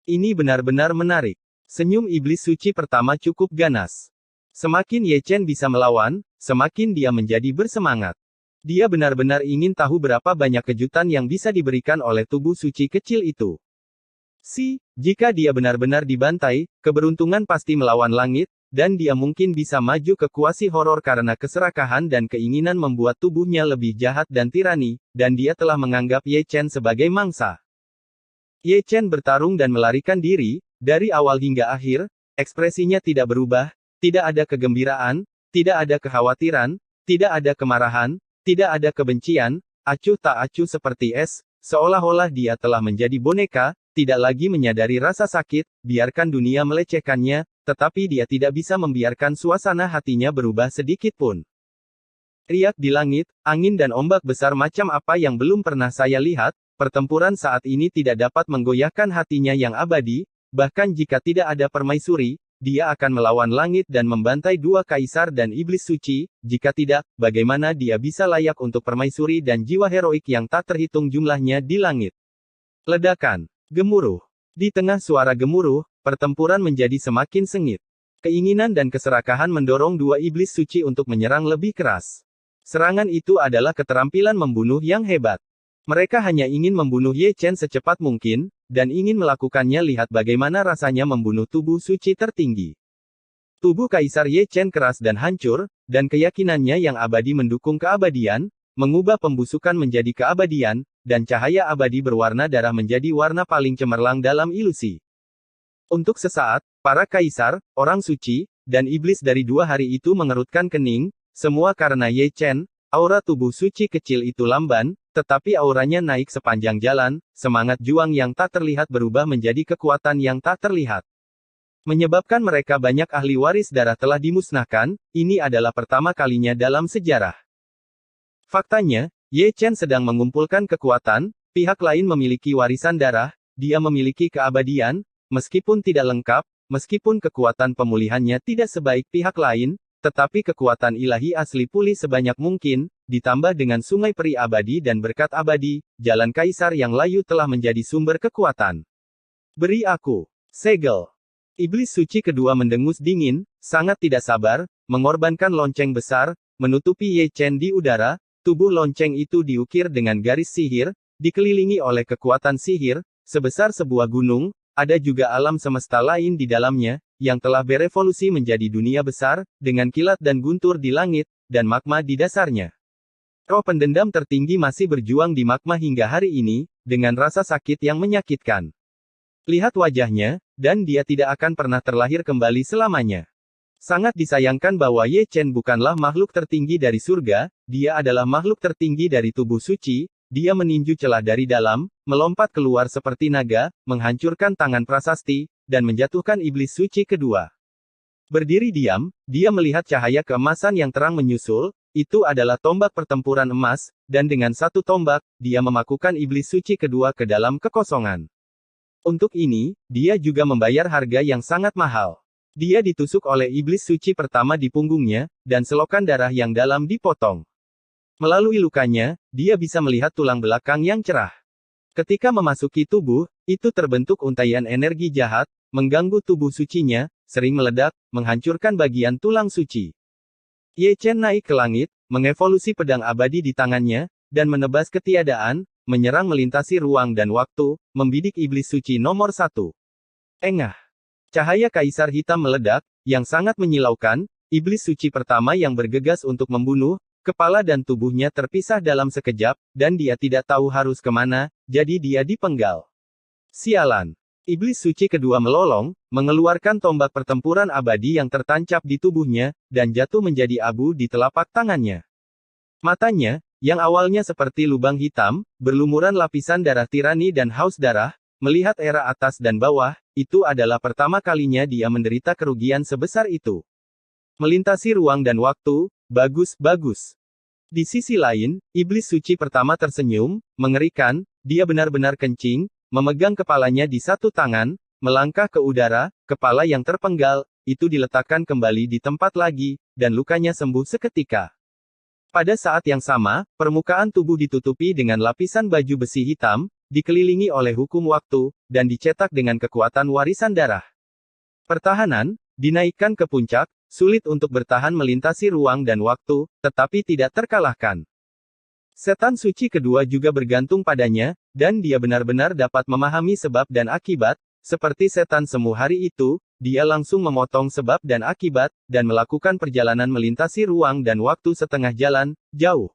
Ini benar-benar menarik. Senyum iblis suci pertama cukup ganas. Semakin Ye Chen bisa melawan, semakin dia menjadi bersemangat. Dia benar-benar ingin tahu berapa banyak kejutan yang bisa diberikan oleh tubuh suci kecil itu. Jika dia benar-benar dibantai, keberuntungan pasti melawan langit, dan dia mungkin bisa maju ke kuasi horor karena keserakahan dan keinginan membuat tubuhnya lebih jahat dan tirani, dan dia telah menganggap Ye Chen sebagai mangsa. Ye Chen bertarung dan melarikan diri, dari awal hingga akhir, ekspresinya tidak berubah, tidak ada kegembiraan, tidak ada kekhawatiran, tidak ada kemarahan, tidak ada kebencian, acuh tak acuh seperti es, seolah-olah dia telah menjadi boneka, tidak lagi menyadari rasa sakit, biarkan dunia melecehkannya, tetapi dia tidak bisa membiarkan suasana hatinya berubah sedikit pun. Riak di langit, angin dan ombak besar macam apa yang belum pernah saya lihat, pertempuran saat ini tidak dapat menggoyahkan hatinya yang abadi, bahkan jika tidak ada permaisuri, dia akan melawan langit dan membantai dua kaisar dan iblis suci, jika tidak, bagaimana dia bisa layak untuk permaisuri dan jiwa heroik yang tak terhitung jumlahnya di langit. Ledakan. Gemuruh. Di tengah suara gemuruh, pertempuran menjadi semakin sengit. Keinginan dan keserakahan mendorong dua iblis suci untuk menyerang lebih keras. Serangan itu adalah keterampilan membunuh yang hebat. Mereka hanya ingin membunuh Ye Chen secepat mungkin, dan ingin melakukannya lihat bagaimana rasanya membunuh tubuh suci tertinggi. Tubuh Kaisar Ye Chen keras dan hancur, dan keyakinannya yang abadi mendukung keabadian, mengubah pembusukan menjadi keabadian, dan cahaya abadi berwarna darah menjadi warna paling cemerlang dalam ilusi. Untuk sesaat, para kaisar, orang suci, dan iblis dari dua hari itu mengerutkan kening, semua karena Ye Chen. Aura tubuh suci kecil itu lamban, tetapi auranya naik sepanjang jalan, semangat juang yang tak terlihat berubah menjadi kekuatan yang tak terlihat. Menyebabkan mereka banyak ahli waris darah telah dimusnahkan, ini adalah pertama kalinya dalam sejarah. Faktanya, Ye Chen sedang mengumpulkan kekuatan, pihak lain memiliki warisan darah, dia memiliki keabadian, meskipun tidak lengkap, meskipun kekuatan pemulihannya tidak sebaik pihak lain, tetapi kekuatan ilahi asli pulih sebanyak mungkin, ditambah dengan sungai peri abadi dan berkat abadi, jalan kaisar yang layu telah menjadi sumber kekuatan. Beri aku. Segel. Iblis suci kedua mendengus dingin, sangat tidak sabar, mengorbankan lonceng besar, menutupi Ye Chen di udara. Tubuh lonceng itu diukir dengan garis sihir, dikelilingi oleh kekuatan sihir, sebesar sebuah gunung, ada juga alam semesta lain di dalamnya, yang telah berevolusi menjadi dunia besar, dengan kilat dan guntur di langit, dan magma di dasarnya. Roh pendendam tertinggi masih berjuang di magma hingga hari ini, dengan rasa sakit yang menyakitkan. Lihat wajahnya, dan dia tidak akan pernah terlahir kembali selamanya. Sangat disayangkan bahwa Ye Chen bukanlah makhluk tertinggi dari surga, dia adalah makhluk tertinggi dari tubuh suci, dia meninju celah dari dalam, melompat keluar seperti naga, menghancurkan tangan prasasti, dan menjatuhkan iblis suci kedua. Berdiri diam, dia melihat cahaya keemasan yang terang menyusul, itu adalah tombak pertempuran emas, dan dengan satu tombak, dia memakukan iblis suci kedua ke dalam kekosongan. Untuk ini, dia juga membayar harga yang sangat mahal. Dia ditusuk oleh iblis suci pertama di punggungnya, dan selokan darah yang dalam dipotong. Melalui lukanya, dia bisa melihat tulang belakang yang cerah. Ketika memasuki tubuh, itu terbentuk untaian energi jahat, mengganggu tubuh sucinya, sering meledak, menghancurkan bagian tulang suci. Ye Chen naik ke langit, mengevolusi pedang abadi di tangannya, dan menebas ketiadaan, menyerang melintasi ruang dan waktu, membidik iblis suci nomor 1. Engah. Cahaya kaisar hitam meledak, yang sangat menyilaukan, iblis suci pertama yang bergegas untuk membunuh, kepala dan tubuhnya terpisah dalam sekejap, dan dia tidak tahu harus kemana, jadi dia dipenggal. Sialan. Iblis suci kedua melolong, mengeluarkan tombak pertempuran abadi yang tertancap di tubuhnya, dan jatuh menjadi abu di telapak tangannya. Matanya, yang awalnya seperti lubang hitam, berlumuran lapisan darah tirani dan haus darah, melihat era atas dan bawah, itu adalah pertama kalinya dia menderita kerugian sebesar itu. Melintasi ruang dan waktu, bagus. Di sisi lain, iblis suci pertama tersenyum, mengerikan, dia benar-benar kencing, memegang kepalanya di satu tangan, melangkah ke udara, kepala yang terpenggal, itu diletakkan kembali di tempat lagi, dan lukanya sembuh seketika. Pada saat yang sama, permukaan tubuh ditutupi dengan lapisan baju besi hitam, dikelilingi oleh hukum waktu, dan dicetak dengan kekuatan warisan darah. Pertahanan, dinaikkan ke puncak, sulit untuk bertahan melintasi ruang dan waktu, tetapi tidak terkalahkan. Setan suci kedua juga bergantung padanya, dan dia benar-benar dapat memahami sebab dan akibat, seperti setan semu hari itu, dia langsung memotong sebab dan akibat, dan melakukan perjalanan melintasi ruang dan waktu setengah jalan, jauh.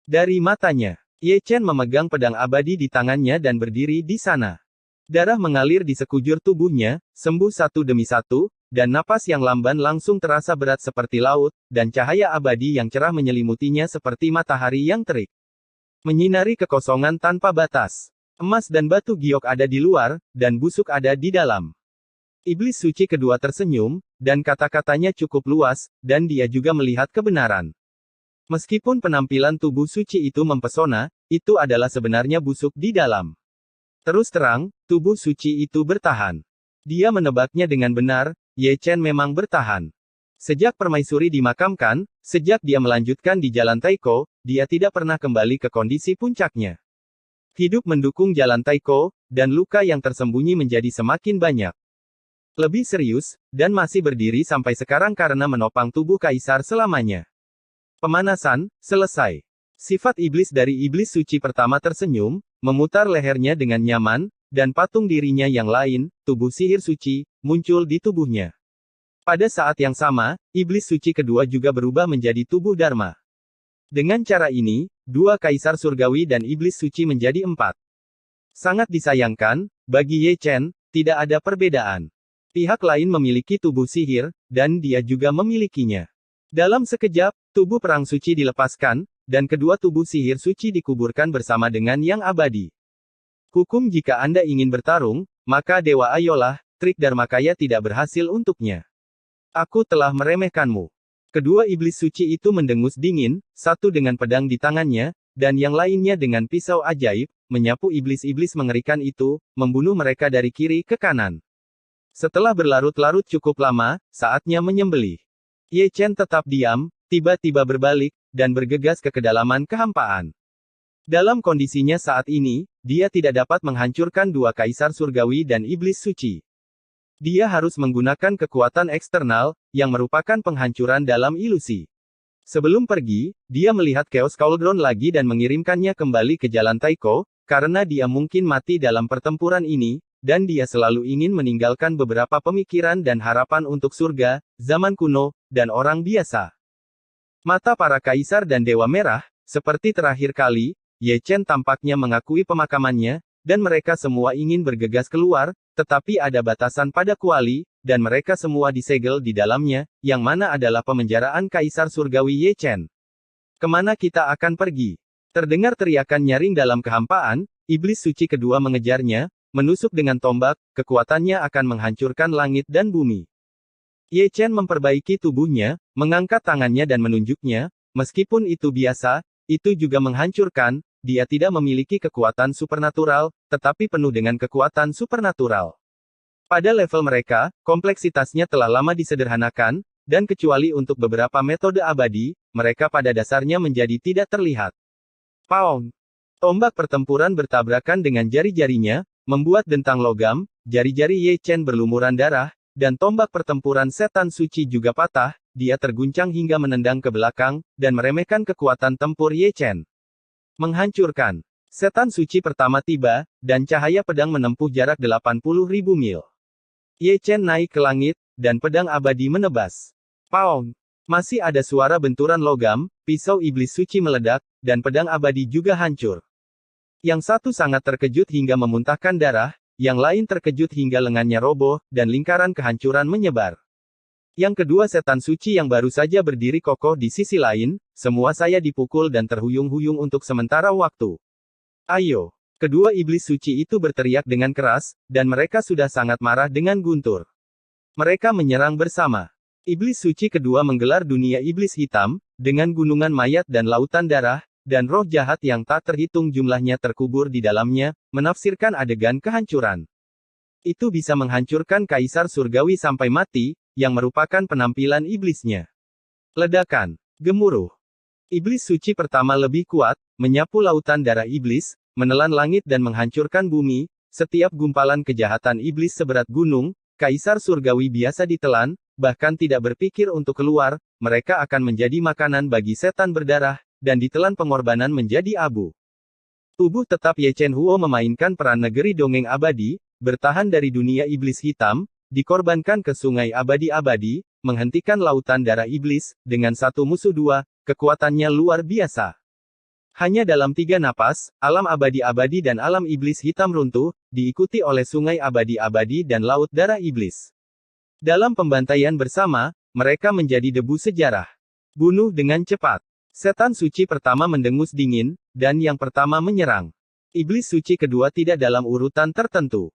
Dari matanya, Ye Chen memegang pedang abadi di tangannya dan berdiri di sana. Darah mengalir di sekujur tubuhnya, sembuh satu demi satu, dan napas yang lamban langsung terasa berat seperti laut, dan cahaya abadi yang cerah menyelimutinya seperti matahari yang terik. Menyinari kekosongan tanpa batas. Emas dan batu giok ada di luar, dan busuk ada di dalam. Iblis suci kedua tersenyum, dan kata-katanya cukup luas, dan dia juga melihat kebenaran. Meskipun penampilan tubuh suci itu mempesona, itu adalah sebenarnya busuk di dalam. Terus terang, tubuh suci itu bertahan. Dia menebaknya dengan benar, Ye Chen memang bertahan. Sejak permaisuri dimakamkan, sejak dia melanjutkan di jalan Taiko, dia tidak pernah kembali ke kondisi puncaknya. Hidup mendukung jalan Taiko, dan luka yang tersembunyi menjadi semakin banyak. Lebih serius, dan masih berdiri sampai sekarang karena menopang tubuh kaisar selamanya. Pemanasan, selesai. Sifat iblis dari iblis suci pertama tersenyum, memutar lehernya dengan nyaman, dan patung dirinya yang lain, tubuh sihir suci, muncul di tubuhnya. Pada saat yang sama, iblis suci kedua juga berubah menjadi tubuh Dharma. Dengan cara ini, dua kaisar surgawi dan iblis suci menjadi 4. Sangat disayangkan, bagi Ye Chen, tidak ada perbedaan. Pihak lain memiliki tubuh sihir, dan dia juga memilikinya. Dalam sekejap, tubuh perang suci dilepaskan, dan kedua tubuh sihir suci dikuburkan bersama dengan yang abadi. Hukum jika Anda ingin bertarung, maka Dewa ayolah, trik Dharmakaya tidak berhasil untuknya. Aku telah meremehkanmu. Kedua iblis suci itu mendengus dingin, satu dengan pedang di tangannya, dan yang lainnya dengan pisau ajaib, menyapu iblis-iblis mengerikan itu, membunuh mereka dari kiri ke kanan. Setelah berlarut-larut cukup lama, saatnya menyembelih. Ye Chen tetap diam, tiba-tiba berbalik, dan bergegas ke kedalaman kehampaan. Dalam kondisinya saat ini, dia tidak dapat menghancurkan dua kaisar surgawi dan iblis suci. Dia harus menggunakan kekuatan eksternal, yang merupakan penghancuran dalam ilusi. Sebelum pergi, dia melihat Chaos Cauldron lagi dan mengirimkannya kembali ke jalan Taiko, karena dia mungkin mati dalam pertempuran ini, dan dia selalu ingin meninggalkan beberapa pemikiran dan harapan untuk surga, zaman kuno, dan orang biasa. Mata para kaisar dan dewa merah, seperti terakhir kali, Ye Chen tampaknya mengakui pemakamannya, dan mereka semua ingin bergegas keluar, tetapi ada batasan pada kuali, dan mereka semua disegel di dalamnya, yang mana adalah pemenjaraan kaisar surgawi Ye Chen. Kemana kita akan pergi? Terdengar teriakan nyaring dalam kehampaan, iblis suci kedua mengejarnya, menusuk dengan tombak, kekuatannya akan menghancurkan langit dan bumi. Ye Chen memperbaiki tubuhnya, mengangkat tangannya dan menunjuknya, meskipun itu biasa, itu juga menghancurkan, dia tidak memiliki kekuatan supernatural, tetapi penuh dengan kekuatan supernatural. Pada level mereka, kompleksitasnya telah lama disederhanakan, dan kecuali untuk beberapa metode abadi, mereka pada dasarnya menjadi tidak terlihat. Pound! Tombak pertempuran bertabrakan dengan jari-jarinya, membuat dentang logam, jari-jari Ye Chen berlumuran darah, dan tombak pertempuran setan suci juga patah, dia terguncang hingga menendang ke belakang, dan meremehkan kekuatan tempur Ye Chen. Menghancurkan. Setan suci pertama tiba, dan cahaya pedang menempuh jarak 80.000 mil. Ye Chen naik ke langit, dan pedang abadi menebas. Pound! Masih ada suara benturan logam, pisau iblis suci meledak, dan pedang abadi juga hancur. Yang satu sangat terkejut hingga memuntahkan darah, yang lain terkejut hingga lengannya roboh, dan lingkaran kehancuran menyebar. Yang kedua setan suci yang baru saja berdiri kokoh di sisi lain, semua saya dipukul dan terhuyung-huyung untuk sementara waktu. Ayo! Kedua iblis suci itu berteriak dengan keras, dan mereka sudah sangat marah dengan guntur. Mereka menyerang bersama. Iblis suci kedua menggelar dunia iblis hitam, dengan gunungan mayat dan lautan darah, dan roh jahat yang tak terhitung jumlahnya terkubur di dalamnya, menafsirkan adegan kehancuran. Itu bisa menghancurkan kaisar surgawi sampai mati, yang merupakan penampilan iblisnya. Ledakan. Gemuruh. Iblis suci pertama lebih kuat, menyapu lautan darah iblis, menelan langit dan menghancurkan bumi. Setiap gumpalan kejahatan iblis seberat gunung, Kaisar Surgawi biasa ditelan, bahkan tidak berpikir untuk keluar, mereka akan menjadi makanan bagi setan berdarah, dan ditelan pengorbanan menjadi abu. Tubuh tetap Ye Chen Huo memainkan peran negeri dongeng abadi, bertahan dari dunia iblis hitam, dikorbankan ke sungai abadi-abadi, menghentikan lautan darah iblis, dengan satu musuh dua, kekuatannya luar biasa. Hanya dalam 3 napas, alam abadi-abadi dan alam iblis hitam runtuh, diikuti oleh sungai abadi-abadi dan laut darah iblis. Dalam pembantaian bersama, mereka menjadi debu sejarah. Bunuh dengan cepat. Setan suci pertama mendengus dingin, dan yang pertama menyerang. Iblis suci kedua tidak dalam urutan tertentu.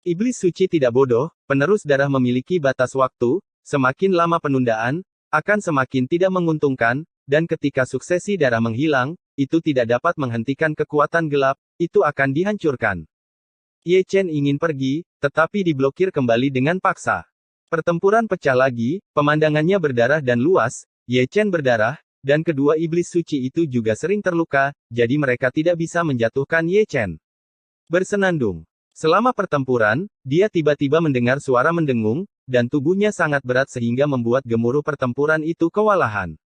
Iblis suci tidak bodoh, penerus darah memiliki batas waktu, semakin lama penundaan, akan semakin tidak menguntungkan, dan ketika suksesi darah menghilang, itu tidak dapat menghentikan kekuatan gelap, itu akan dihancurkan. Ye Chen ingin pergi, tetapi diblokir kembali dengan paksa. Pertempuran pecah lagi, pemandangannya berdarah dan luas, Ye Chen berdarah, dan kedua iblis suci itu juga sering terluka, jadi mereka tidak bisa menjatuhkan Ye Chen. Bersenandung. Selama pertempuran, dia tiba-tiba mendengar suara mendengung, dan tubuhnya sangat berat sehingga membuat gemuruh pertempuran itu kewalahan.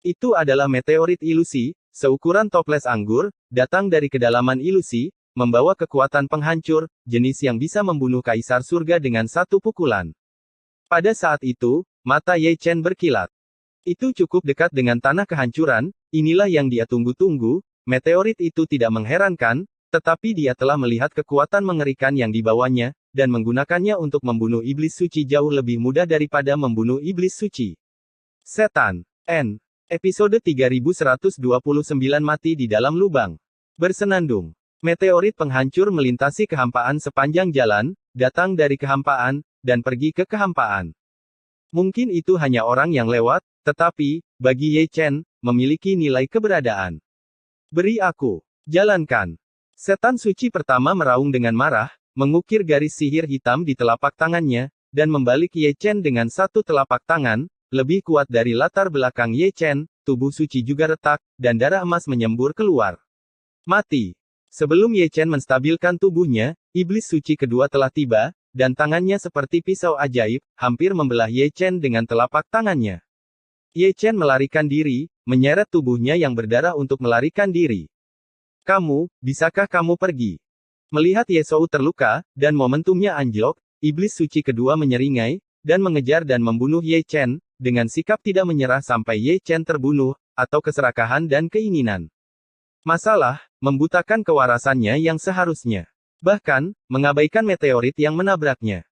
Itu adalah meteorit ilusi, seukuran toples anggur, datang dari kedalaman ilusi, membawa kekuatan penghancur, jenis yang bisa membunuh Kaisar Surga dengan satu pukulan. Pada saat itu, mata Ye Chen berkilat. Itu cukup dekat dengan tanah kehancuran, inilah yang dia tunggu-tunggu, meteorit itu tidak mengherankan, tetapi dia telah melihat kekuatan mengerikan yang dibawanya, dan menggunakannya untuk membunuh iblis suci jauh lebih mudah daripada membunuh iblis suci. Setan. N. Episode 3129 Mati di dalam lubang. Bersenandung. Meteorit penghancur melintasi kehampaan sepanjang jalan, datang dari kehampaan, dan pergi ke kehampaan. Mungkin itu hanya orang yang lewat, tetapi, bagi Ye Chen, memiliki nilai keberadaan. Beri aku. Jalankan. Setan suci pertama meraung dengan marah, mengukir garis sihir hitam di telapak tangannya, dan membalik Ye Chen dengan satu telapak tangan, lebih kuat dari latar belakang Ye Chen, tubuh suci juga retak, dan darah emas menyembur keluar. Mati. Sebelum Ye Chen menstabilkan tubuhnya, iblis suci kedua telah tiba, dan tangannya seperti pisau ajaib, hampir membelah Ye Chen dengan telapak tangannya. Ye Chen melarikan diri, menyeret tubuhnya yang berdarah untuk melarikan diri. Bisakah kamu pergi? Melihat Ye Shou terluka, dan momentumnya anjlok, iblis suci kedua menyeringai, dan mengejar dan membunuh Ye Chen, dengan sikap tidak menyerah sampai Ye Chen terbunuh, atau keserakahan dan keinginan. Masalah, membutakan kewarasannya yang seharusnya. Bahkan, mengabaikan meteorit yang menabraknya.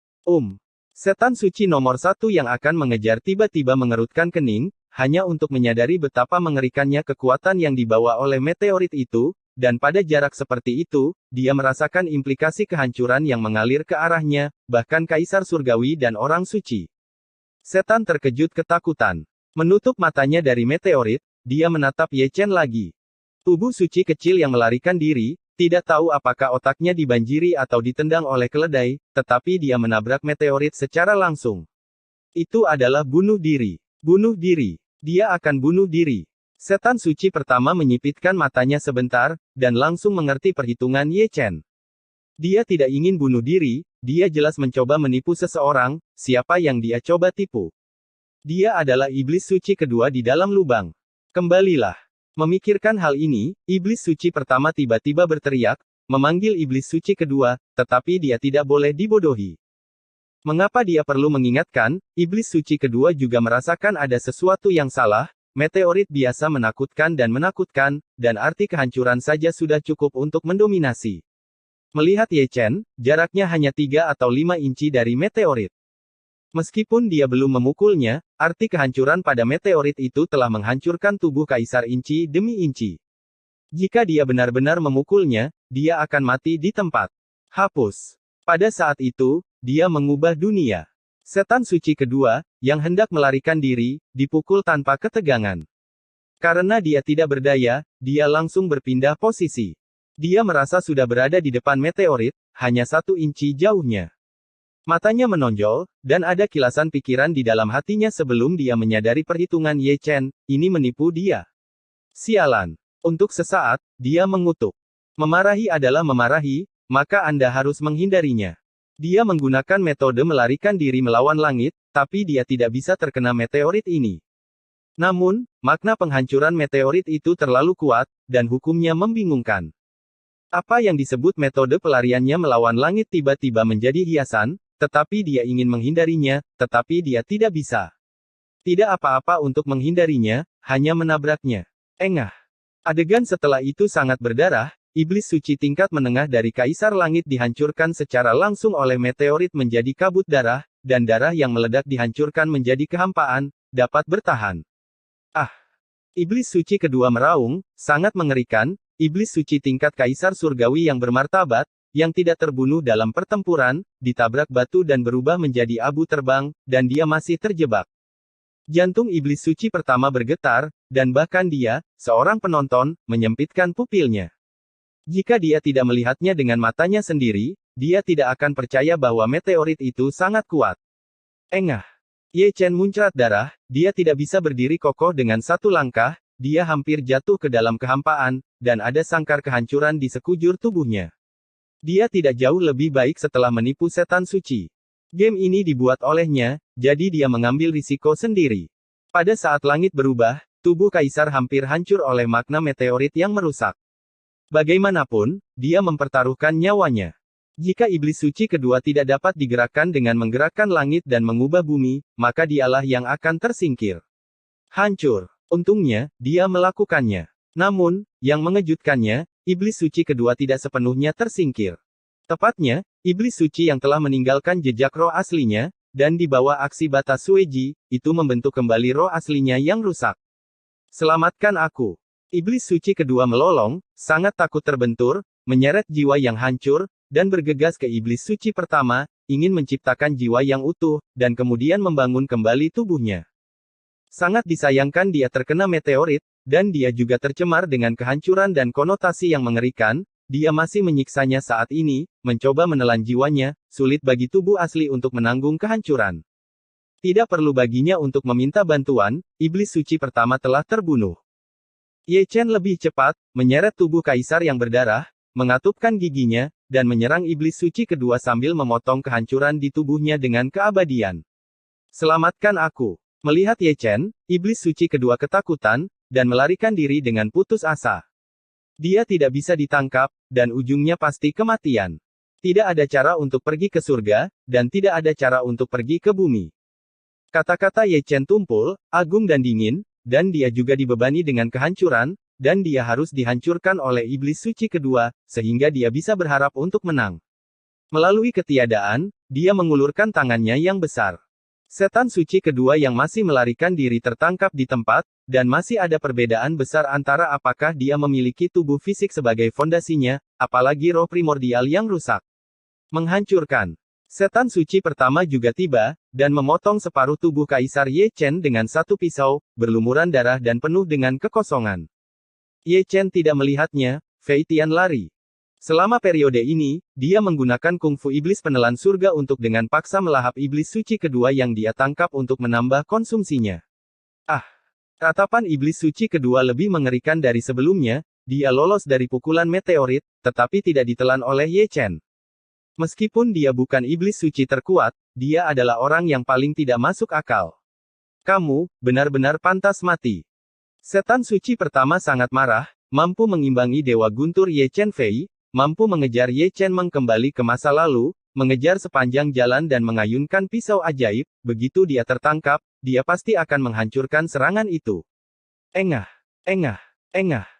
Setan suci nomor 1 yang akan mengejar tiba-tiba mengerutkan kening, hanya untuk menyadari betapa mengerikannya kekuatan yang dibawa oleh meteorit itu, dan pada jarak seperti itu, dia merasakan implikasi kehancuran yang mengalir ke arahnya, bahkan Kaisar Surgawi dan orang suci. Setan terkejut ketakutan. Menutup matanya dari meteorit, dia menatap Ye Chen lagi. Tubuh suci kecil yang melarikan diri, tidak tahu apakah otaknya dibanjiri atau ditendang oleh keledai, tetapi dia menabrak meteorit secara langsung. Itu adalah bunuh diri. Bunuh diri. Dia akan bunuh diri. Setan suci pertama menyipitkan matanya sebentar, dan langsung mengerti perhitungan Ye Chen. Dia tidak ingin bunuh diri, dia jelas mencoba menipu seseorang, siapa yang dia coba tipu. Dia adalah iblis suci kedua di dalam lubang. Kembalilah. Memikirkan hal ini, iblis suci pertama tiba-tiba berteriak, memanggil iblis suci kedua, tetapi dia tidak boleh dibodohi. Mengapa dia perlu mengingatkan, iblis suci kedua juga merasakan ada sesuatu yang salah, meteorit biasa menakutkan, dan arti kehancuran saja sudah cukup untuk mendominasi. Melihat Ye Chen, jaraknya hanya 3 atau 5 inci dari meteorit. Meskipun dia belum memukulnya, arti kehancuran pada meteorit itu telah menghancurkan tubuh Kaisar inci demi inci. Jika dia benar-benar memukulnya, dia akan mati di tempat. Hapus. Pada saat itu, dia mengubah dunia. Setan suci kedua, yang hendak melarikan diri, dipukul tanpa ketegangan. Karena dia tidak berdaya, dia langsung berpindah posisi. Dia merasa sudah berada di depan meteorit, hanya 1 inci jauhnya. Matanya menonjol, dan ada kilasan pikiran di dalam hatinya sebelum dia menyadari perhitungan Ye Chen, ini menipu dia. Sialan. Untuk sesaat, dia mengutuk. Memarahi adalah memarahi, maka Anda harus menghindarinya. Dia menggunakan metode melarikan diri melawan langit, tapi dia tidak bisa terkena meteorit ini. Namun, makna penghancuran meteorit itu terlalu kuat, dan hukumnya membingungkan. Apa yang disebut metode pelariannya melawan langit tiba-tiba menjadi hiasan, tetapi dia ingin menghindarinya, tetapi dia tidak bisa. Tidak apa-apa untuk menghindarinya, hanya menabraknya. Engah. Adegan setelah itu sangat berdarah. Iblis suci tingkat menengah dari Kaisar Langit dihancurkan secara langsung oleh meteorit menjadi kabut darah, dan darah yang meledak dihancurkan menjadi kehampaan, dapat bertahan. Ah! Iblis suci kedua meraung, sangat mengerikan. Iblis suci tingkat Kaisar Surgawi yang bermartabat, yang tidak terbunuh dalam pertempuran, ditabrak batu dan berubah menjadi abu terbang, dan dia masih terjebak. Jantung iblis suci pertama bergetar, dan bahkan dia, seorang penonton, menyempitkan pupilnya. Jika dia tidak melihatnya dengan matanya sendiri, dia tidak akan percaya bahwa meteorit itu sangat kuat. Engah. Ye Chen muncrat darah, dia tidak bisa berdiri kokoh dengan satu langkah, dia hampir jatuh ke dalam kehampaan, dan ada sangkar kehancuran di sekujur tubuhnya. Dia tidak jauh lebih baik setelah menipu setan suci. Game ini dibuat olehnya, jadi dia mengambil risiko sendiri. Pada saat langit berubah, tubuh Kaisar hampir hancur oleh magma meteorit yang merusak. Bagaimanapun, dia mempertaruhkan nyawanya. Jika iblis suci kedua tidak dapat digerakkan dengan menggerakkan langit dan mengubah bumi, maka dialah yang akan tersingkir. Hancur. Untungnya, dia melakukannya. Namun, yang mengejutkannya, iblis suci kedua tidak sepenuhnya tersingkir. Tepatnya, iblis suci yang telah meninggalkan jejak roh aslinya, dan di bawah aksi batas Sueji, itu membentuk kembali roh aslinya yang rusak. Selamatkan aku. Iblis suci kedua melolong, sangat takut terbentur, menyeret jiwa yang hancur, dan bergegas ke iblis suci pertama, ingin menciptakan jiwa yang utuh, dan kemudian membangun kembali tubuhnya. Sangat disayangkan dia terkena meteorit, dan dia juga tercemar dengan kehancuran dan konotasi yang mengerikan, dia masih menyiksanya saat ini, mencoba menelan jiwanya, sulit bagi tubuh asli untuk menanggung kehancuran. Tidak perlu baginya untuk meminta bantuan, iblis suci pertama telah terbunuh. Ye Chen lebih cepat, menyeret tubuh Kaisar yang berdarah, mengatupkan giginya, dan menyerang iblis suci kedua sambil memotong kehancuran di tubuhnya dengan keabadian. Selamatkan aku. Melihat Ye Chen, iblis suci kedua ketakutan, dan melarikan diri dengan putus asa. Dia tidak bisa ditangkap, dan ujungnya pasti kematian. Tidak ada cara untuk pergi ke surga, dan tidak ada cara untuk pergi ke bumi. Kata-kata Ye Chen tumpul, agung dan dingin, dan dia juga dibebani dengan kehancuran, dan dia harus dihancurkan oleh iblis suci kedua, sehingga dia bisa berharap untuk menang. Melalui ketiadaan, dia mengulurkan tangannya yang besar. Setan suci kedua yang masih melarikan diri tertangkap di tempat, dan masih ada perbedaan besar antara apakah dia memiliki tubuh fisik sebagai fondasinya, apalagi roh primordial yang rusak. Menghancurkan. Setan suci pertama juga tiba, dan memotong separuh tubuh Kaisar Ye Chen dengan satu pisau, berlumuran darah dan penuh dengan kekosongan. Ye Chen tidak melihatnya, Fei Tian lari. Selama periode ini, dia menggunakan kungfu iblis penelan surga untuk dengan paksa melahap iblis suci kedua yang dia tangkap untuk menambah konsumsinya. Ah! Ratapan iblis suci kedua lebih mengerikan dari sebelumnya, dia lolos dari pukulan meteorit, tetapi tidak ditelan oleh Ye Chen. Meskipun dia bukan iblis suci terkuat, dia adalah orang yang paling tidak masuk akal. Kamu, benar-benar pantas mati. Setan suci pertama sangat marah, mampu mengimbangi Dewa Guntur Ye Chen Fei, mampu mengejar Ye Chen Meng kembali ke masa lalu, mengejar sepanjang jalan dan mengayunkan pisau ajaib, begitu dia tertangkap, dia pasti akan menghancurkan serangan itu. Engah, engah, engah.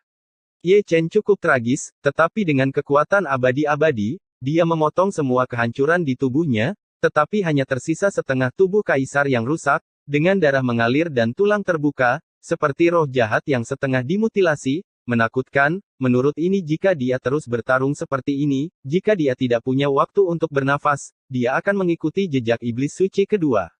Ye Chen cukup tragis, tetapi dengan kekuatan abadi-abadi, dia memotong semua kehancuran di tubuhnya, tetapi hanya tersisa setengah tubuh Kaisar yang rusak, dengan darah mengalir dan tulang terbuka, seperti roh jahat yang setengah dimutilasi. Menakutkan, menurut ini jika dia terus bertarung seperti ini, jika dia tidak punya waktu untuk bernafas, dia akan mengikuti jejak iblis suci kedua.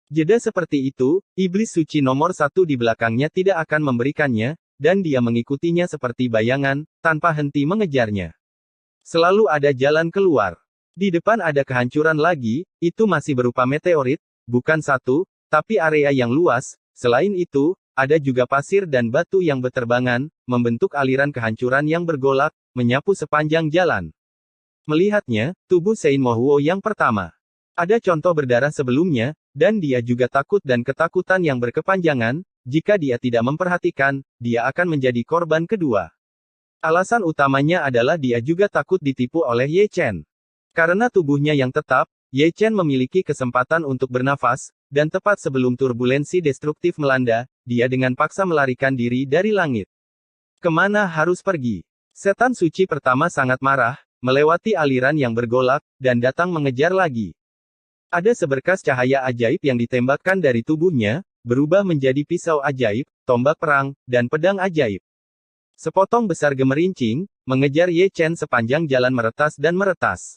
Jeda seperti itu, iblis suci nomor satu di belakangnya tidak akan memberikannya, dan dia mengikutinya seperti bayangan, tanpa henti mengejarnya. Selalu ada jalan keluar. Di depan ada kehancuran lagi, itu masih berupa meteorit, bukan satu, tapi area yang luas. Selain itu, ada juga pasir dan batu yang berterbangan, membentuk aliran kehancuran yang bergolak, menyapu sepanjang jalan. Melihatnya, tubuh Sein Mohuo yang pertama. Ada contoh berdarah sebelumnya, dan dia juga takut dan ketakutan yang berkepanjangan. Jika dia tidak memperhatikan, dia akan menjadi korban kedua. Alasan utamanya adalah dia juga takut ditipu oleh Ye Chen. Karena tubuhnya yang tetap, Ye Chen memiliki kesempatan untuk bernafas, dan tepat sebelum turbulensi destruktif melanda, dia dengan paksa melarikan diri dari langit. Kemana harus pergi? Setan suci pertama sangat marah, melewati aliran yang bergolak, dan datang mengejar lagi. Ada seberkas cahaya ajaib yang ditembakkan dari tubuhnya, berubah menjadi pisau ajaib, tombak perang, dan pedang ajaib. Sepotong besar gemerincing, mengejar Ye Chen sepanjang jalan meretas dan meretas.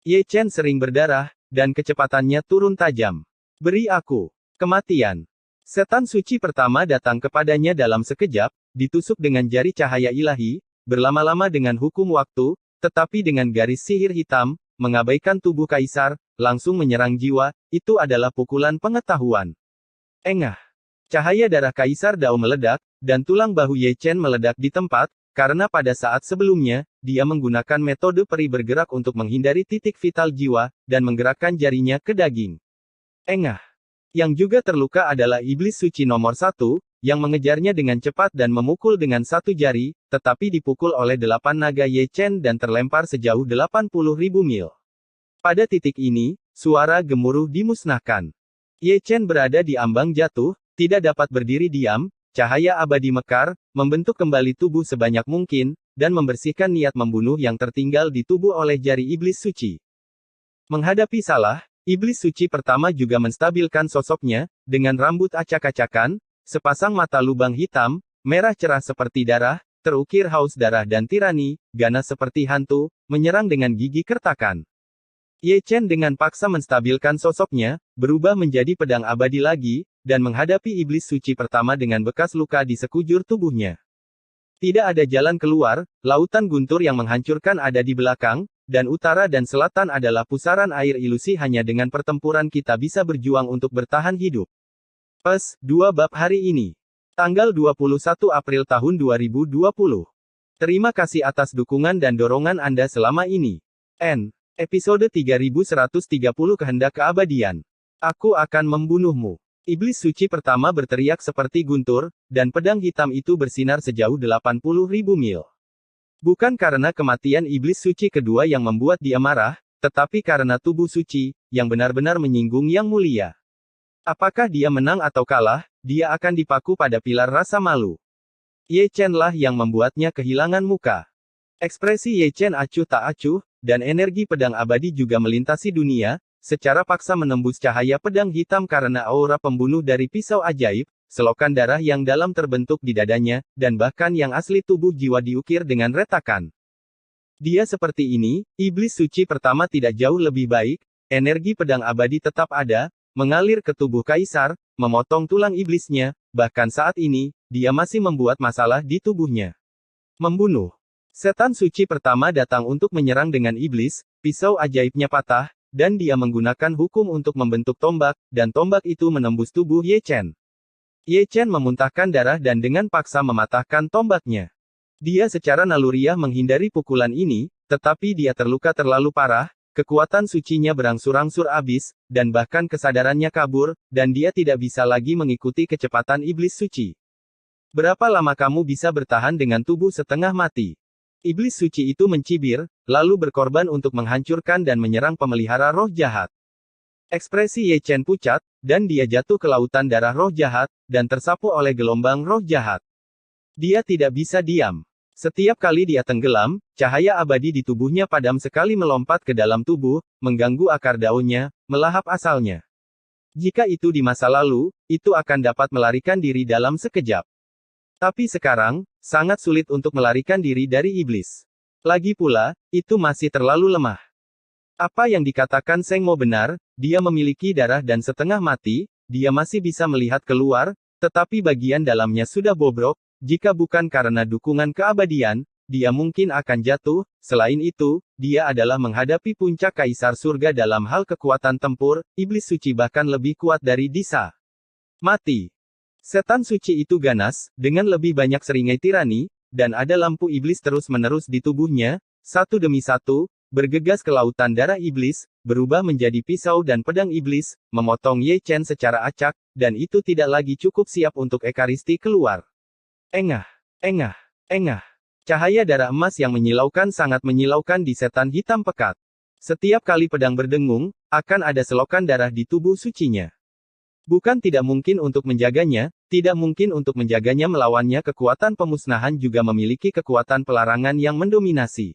Ye Chen sering berdarah, dan kecepatannya turun tajam. Beri aku kematian. Setan suci pertama datang kepadanya dalam sekejap, ditusuk dengan jari cahaya ilahi, berlama-lama dengan hukum waktu, tetapi dengan garis sihir hitam, mengabaikan tubuh kaisar, langsung menyerang jiwa, itu adalah pukulan pengetahuan. Engah. Cahaya darah kaisar Dao meledak, dan tulang bahu Ye Chen meledak di tempat, karena pada saat sebelumnya, dia menggunakan metode peri bergerak untuk menghindari titik vital jiwa, dan menggerakkan jarinya ke daging. Engah. Yang juga terluka adalah iblis suci nomor 1, yang mengejarnya dengan cepat dan memukul dengan satu jari, tetapi dipukul oleh 8 naga Ye Chen dan terlempar sejauh 80.000 mil. Pada titik ini, suara gemuruh dimusnahkan. Ye Chen berada di ambang jatuh, tidak dapat berdiri diam. Cahaya abadi mekar, membentuk kembali tubuh sebanyak mungkin, dan membersihkan niat membunuh yang tertinggal di tubuh oleh jari iblis suci. Menghadapi salah, iblis suci pertama juga menstabilkan sosoknya, dengan rambut acak-acakan, sepasang mata lubang hitam, merah cerah seperti darah, terukir haus darah dan tirani, ganas seperti hantu, menyerang dengan gigi kertakan. Ye Chen dengan paksa menstabilkan sosoknya, berubah menjadi pedang abadi lagi, dan menghadapi iblis suci pertama dengan bekas luka di sekujur tubuhnya. Tidak ada jalan keluar, lautan guntur yang menghancurkan ada di belakang, dan utara dan selatan adalah pusaran air ilusi hanya dengan pertempuran kita bisa berjuang untuk bertahan hidup. Pes, 2 bab hari ini. Tanggal 21 April tahun 2020. Terima kasih atas dukungan dan dorongan Anda selama ini. Episode 3130 Kehendak Keabadian. Aku akan membunuhmu. Iblis suci pertama berteriak seperti guntur, dan pedang hitam itu bersinar sejauh 80.000 mil. Bukan karena kematian iblis suci kedua yang membuat dia marah, tetapi karena tubuh suci, yang benar-benar menyinggung yang mulia. Apakah dia menang atau kalah, dia akan dipaku pada pilar rasa malu. Ye Chen lah yang membuatnya kehilangan muka. Ekspresi Ye Chen acuh tak acuh, dan energi pedang abadi juga melintasi dunia, secara paksa menembus cahaya pedang hitam karena aura pembunuh dari pisau ajaib, selokan darah yang dalam terbentuk di dadanya, dan bahkan yang asli tubuh jiwa diukir dengan retakan. Dia seperti ini, iblis suci pertama tidak jauh lebih baik, energi pedang abadi tetap ada, mengalir ke tubuh kaisar, memotong tulang iblisnya, bahkan saat ini, dia masih membuat masalah di tubuhnya. Membunuh. Setan suci pertama datang untuk menyerang dengan iblis, pisau ajaibnya patah, dan dia menggunakan hukum untuk membentuk tombak, dan tombak itu menembus tubuh Ye Chen. Ye Chen memuntahkan darah dan dengan paksa mematahkan tombaknya. Dia secara naluriah menghindari pukulan ini, tetapi dia terluka terlalu parah, kekuatan sucinya berangsur-angsur habis, dan bahkan kesadarannya kabur, dan dia tidak bisa lagi mengikuti kecepatan iblis suci. Berapa lama kamu bisa bertahan dengan tubuh setengah mati? Iblis suci itu mencibir, lalu berkorban untuk menghancurkan dan menyerang pemelihara roh jahat. Ekspresi Ye Chen pucat, dan dia jatuh ke lautan darah roh jahat, dan tersapu oleh gelombang roh jahat. Dia tidak bisa diam. Setiap kali dia tenggelam, cahaya abadi di tubuhnya padam sekali melompat ke dalam tubuh, mengganggu akar daunnya, melahap asalnya. Jika itu di masa lalu, itu akan dapat melarikan diri dalam sekejap. Tapi sekarang, sangat sulit untuk melarikan diri dari iblis. Lagi pula, itu masih terlalu lemah. Apa yang dikatakan Seng Mo benar, dia memiliki darah dan setengah mati, dia masih bisa melihat keluar, tetapi bagian dalamnya sudah bobrok, jika bukan karena dukungan keabadian, dia mungkin akan jatuh. Selain itu, dia adalah menghadapi puncak kaisar surga dalam hal kekuatan tempur, iblis suci bahkan lebih kuat dari Disa. Mati. Setan suci itu ganas, dengan lebih banyak seringai tirani, dan ada lampu iblis terus-menerus di tubuhnya, satu demi satu, bergegas ke lautan darah iblis, berubah menjadi pisau dan pedang iblis, memotong Ye Chen secara acak, dan itu tidak lagi cukup siap untuk Ekaristi keluar. Engah, engah, engah. Cahaya darah emas yang menyilaukan sangat menyilaukan di setan hitam pekat. Setiap kali pedang berdengung, akan ada selokan darah di tubuh sucinya. Bukan tidak mungkin untuk menjaganya, tidak mungkin untuk menjaganya melawannya kekuatan pemusnahan juga memiliki kekuatan pelarangan yang mendominasi.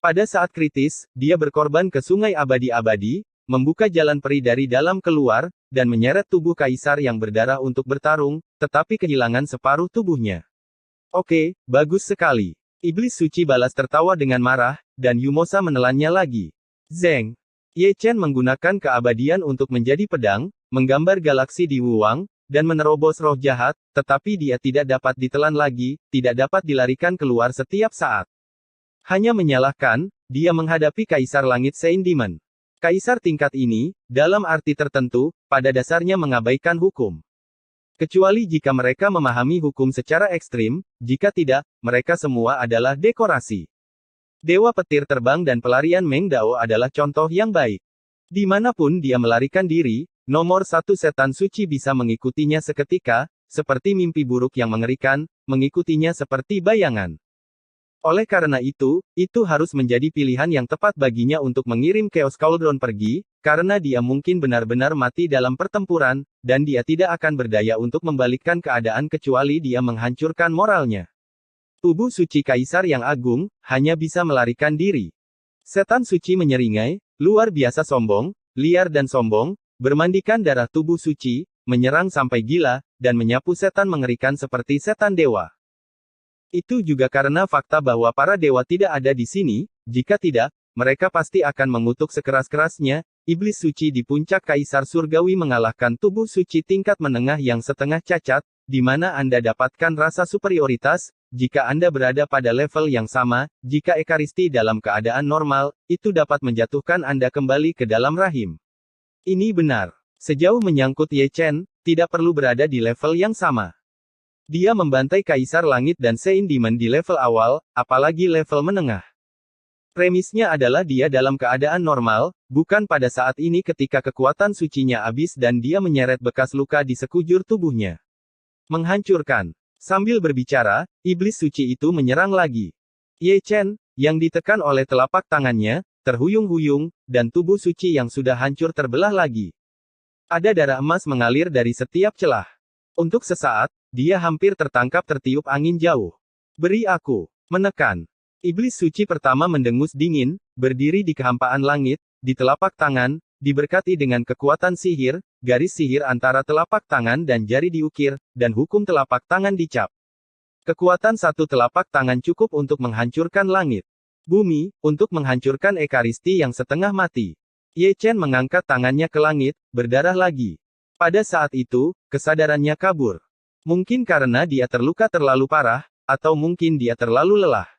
Pada saat kritis, dia berkorban ke sungai abadi-abadi, membuka jalan peri dari dalam keluar, dan menyeret tubuh kaisar yang berdarah untuk bertarung, tetapi kehilangan separuh tubuhnya. Oke, bagus sekali. Iblis suci balas tertawa dengan marah, dan Yumosa menelannya lagi. Zeng. Ye Chen menggunakan keabadian untuk menjadi pedang, menggambar galaksi di Wuwang, dan menerobos roh jahat, tetapi dia tidak dapat ditelan lagi, tidak dapat dilarikan keluar setiap saat. Hanya menyalahkan, dia menghadapi Kaisar Langit Saint Demon. Kaisar tingkat ini, dalam arti tertentu, pada dasarnya mengabaikan hukum. Kecuali jika mereka memahami hukum secara ekstrim, jika tidak, mereka semua adalah dekorasi. Dewa petir terbang dan pelarian Meng Dao adalah contoh yang baik. Dimanapun dia melarikan diri, nomor satu setan suci bisa mengikutinya seketika, seperti mimpi buruk yang mengerikan, mengikutinya seperti bayangan. Oleh karena itu harus menjadi pilihan yang tepat baginya untuk mengirim Chaos Cauldron pergi, karena dia mungkin benar-benar mati dalam pertempuran, dan dia tidak akan berdaya untuk membalikkan keadaan kecuali dia menghancurkan moralnya. Tubuh suci kaisar yang agung, hanya bisa melarikan diri. Setan suci menyeringai, luar biasa sombong, liar dan sombong, bermandikan darah tubuh suci, menyerang sampai gila, dan menyapu setan mengerikan seperti setan dewa. Itu juga karena fakta bahwa para dewa tidak ada di sini, jika tidak, mereka pasti akan mengutuk sekeras-kerasnya. Iblis suci di puncak kaisar surgawi mengalahkan tubuh suci tingkat menengah yang setengah cacat, di mana Anda dapatkan rasa superioritas. Jika Anda berada pada level yang sama, jika Ekaristi dalam keadaan normal, itu dapat menjatuhkan Anda kembali ke dalam rahim. Ini benar. Sejauh menyangkut Ye Chen, tidak perlu berada di level yang sama. Dia membantai Kaisar Langit dan Saint Demon di level awal, apalagi level menengah. Premisnya adalah dia dalam keadaan normal, bukan pada saat ini ketika kekuatan sucinya habis dan dia menyeret bekas luka di sekujur tubuhnya. Menghancurkan. Sambil berbicara, iblis suci itu menyerang lagi. Ye Chen, yang ditekan oleh telapak tangannya, terhuyung-huyung, dan tubuh suci yang sudah hancur terbelah lagi. Ada darah emas mengalir dari setiap celah. Untuk sesaat, dia hampir tertangkap tertiup angin jauh. Beri aku. Menekan. Iblis suci pertama mendengus dingin, berdiri di kehampaan langit, di telapak tangan, diberkati dengan kekuatan sihir, garis sihir antara telapak tangan dan jari diukir, dan hukum telapak tangan dicap. Kekuatan satu telapak tangan cukup untuk menghancurkan langit. Bumi, untuk menghancurkan Ekaristi yang setengah mati. Ye Chen mengangkat tangannya ke langit, berdarah lagi. Pada saat itu, kesadarannya kabur. Mungkin karena dia terluka terlalu parah, atau mungkin dia terlalu lelah.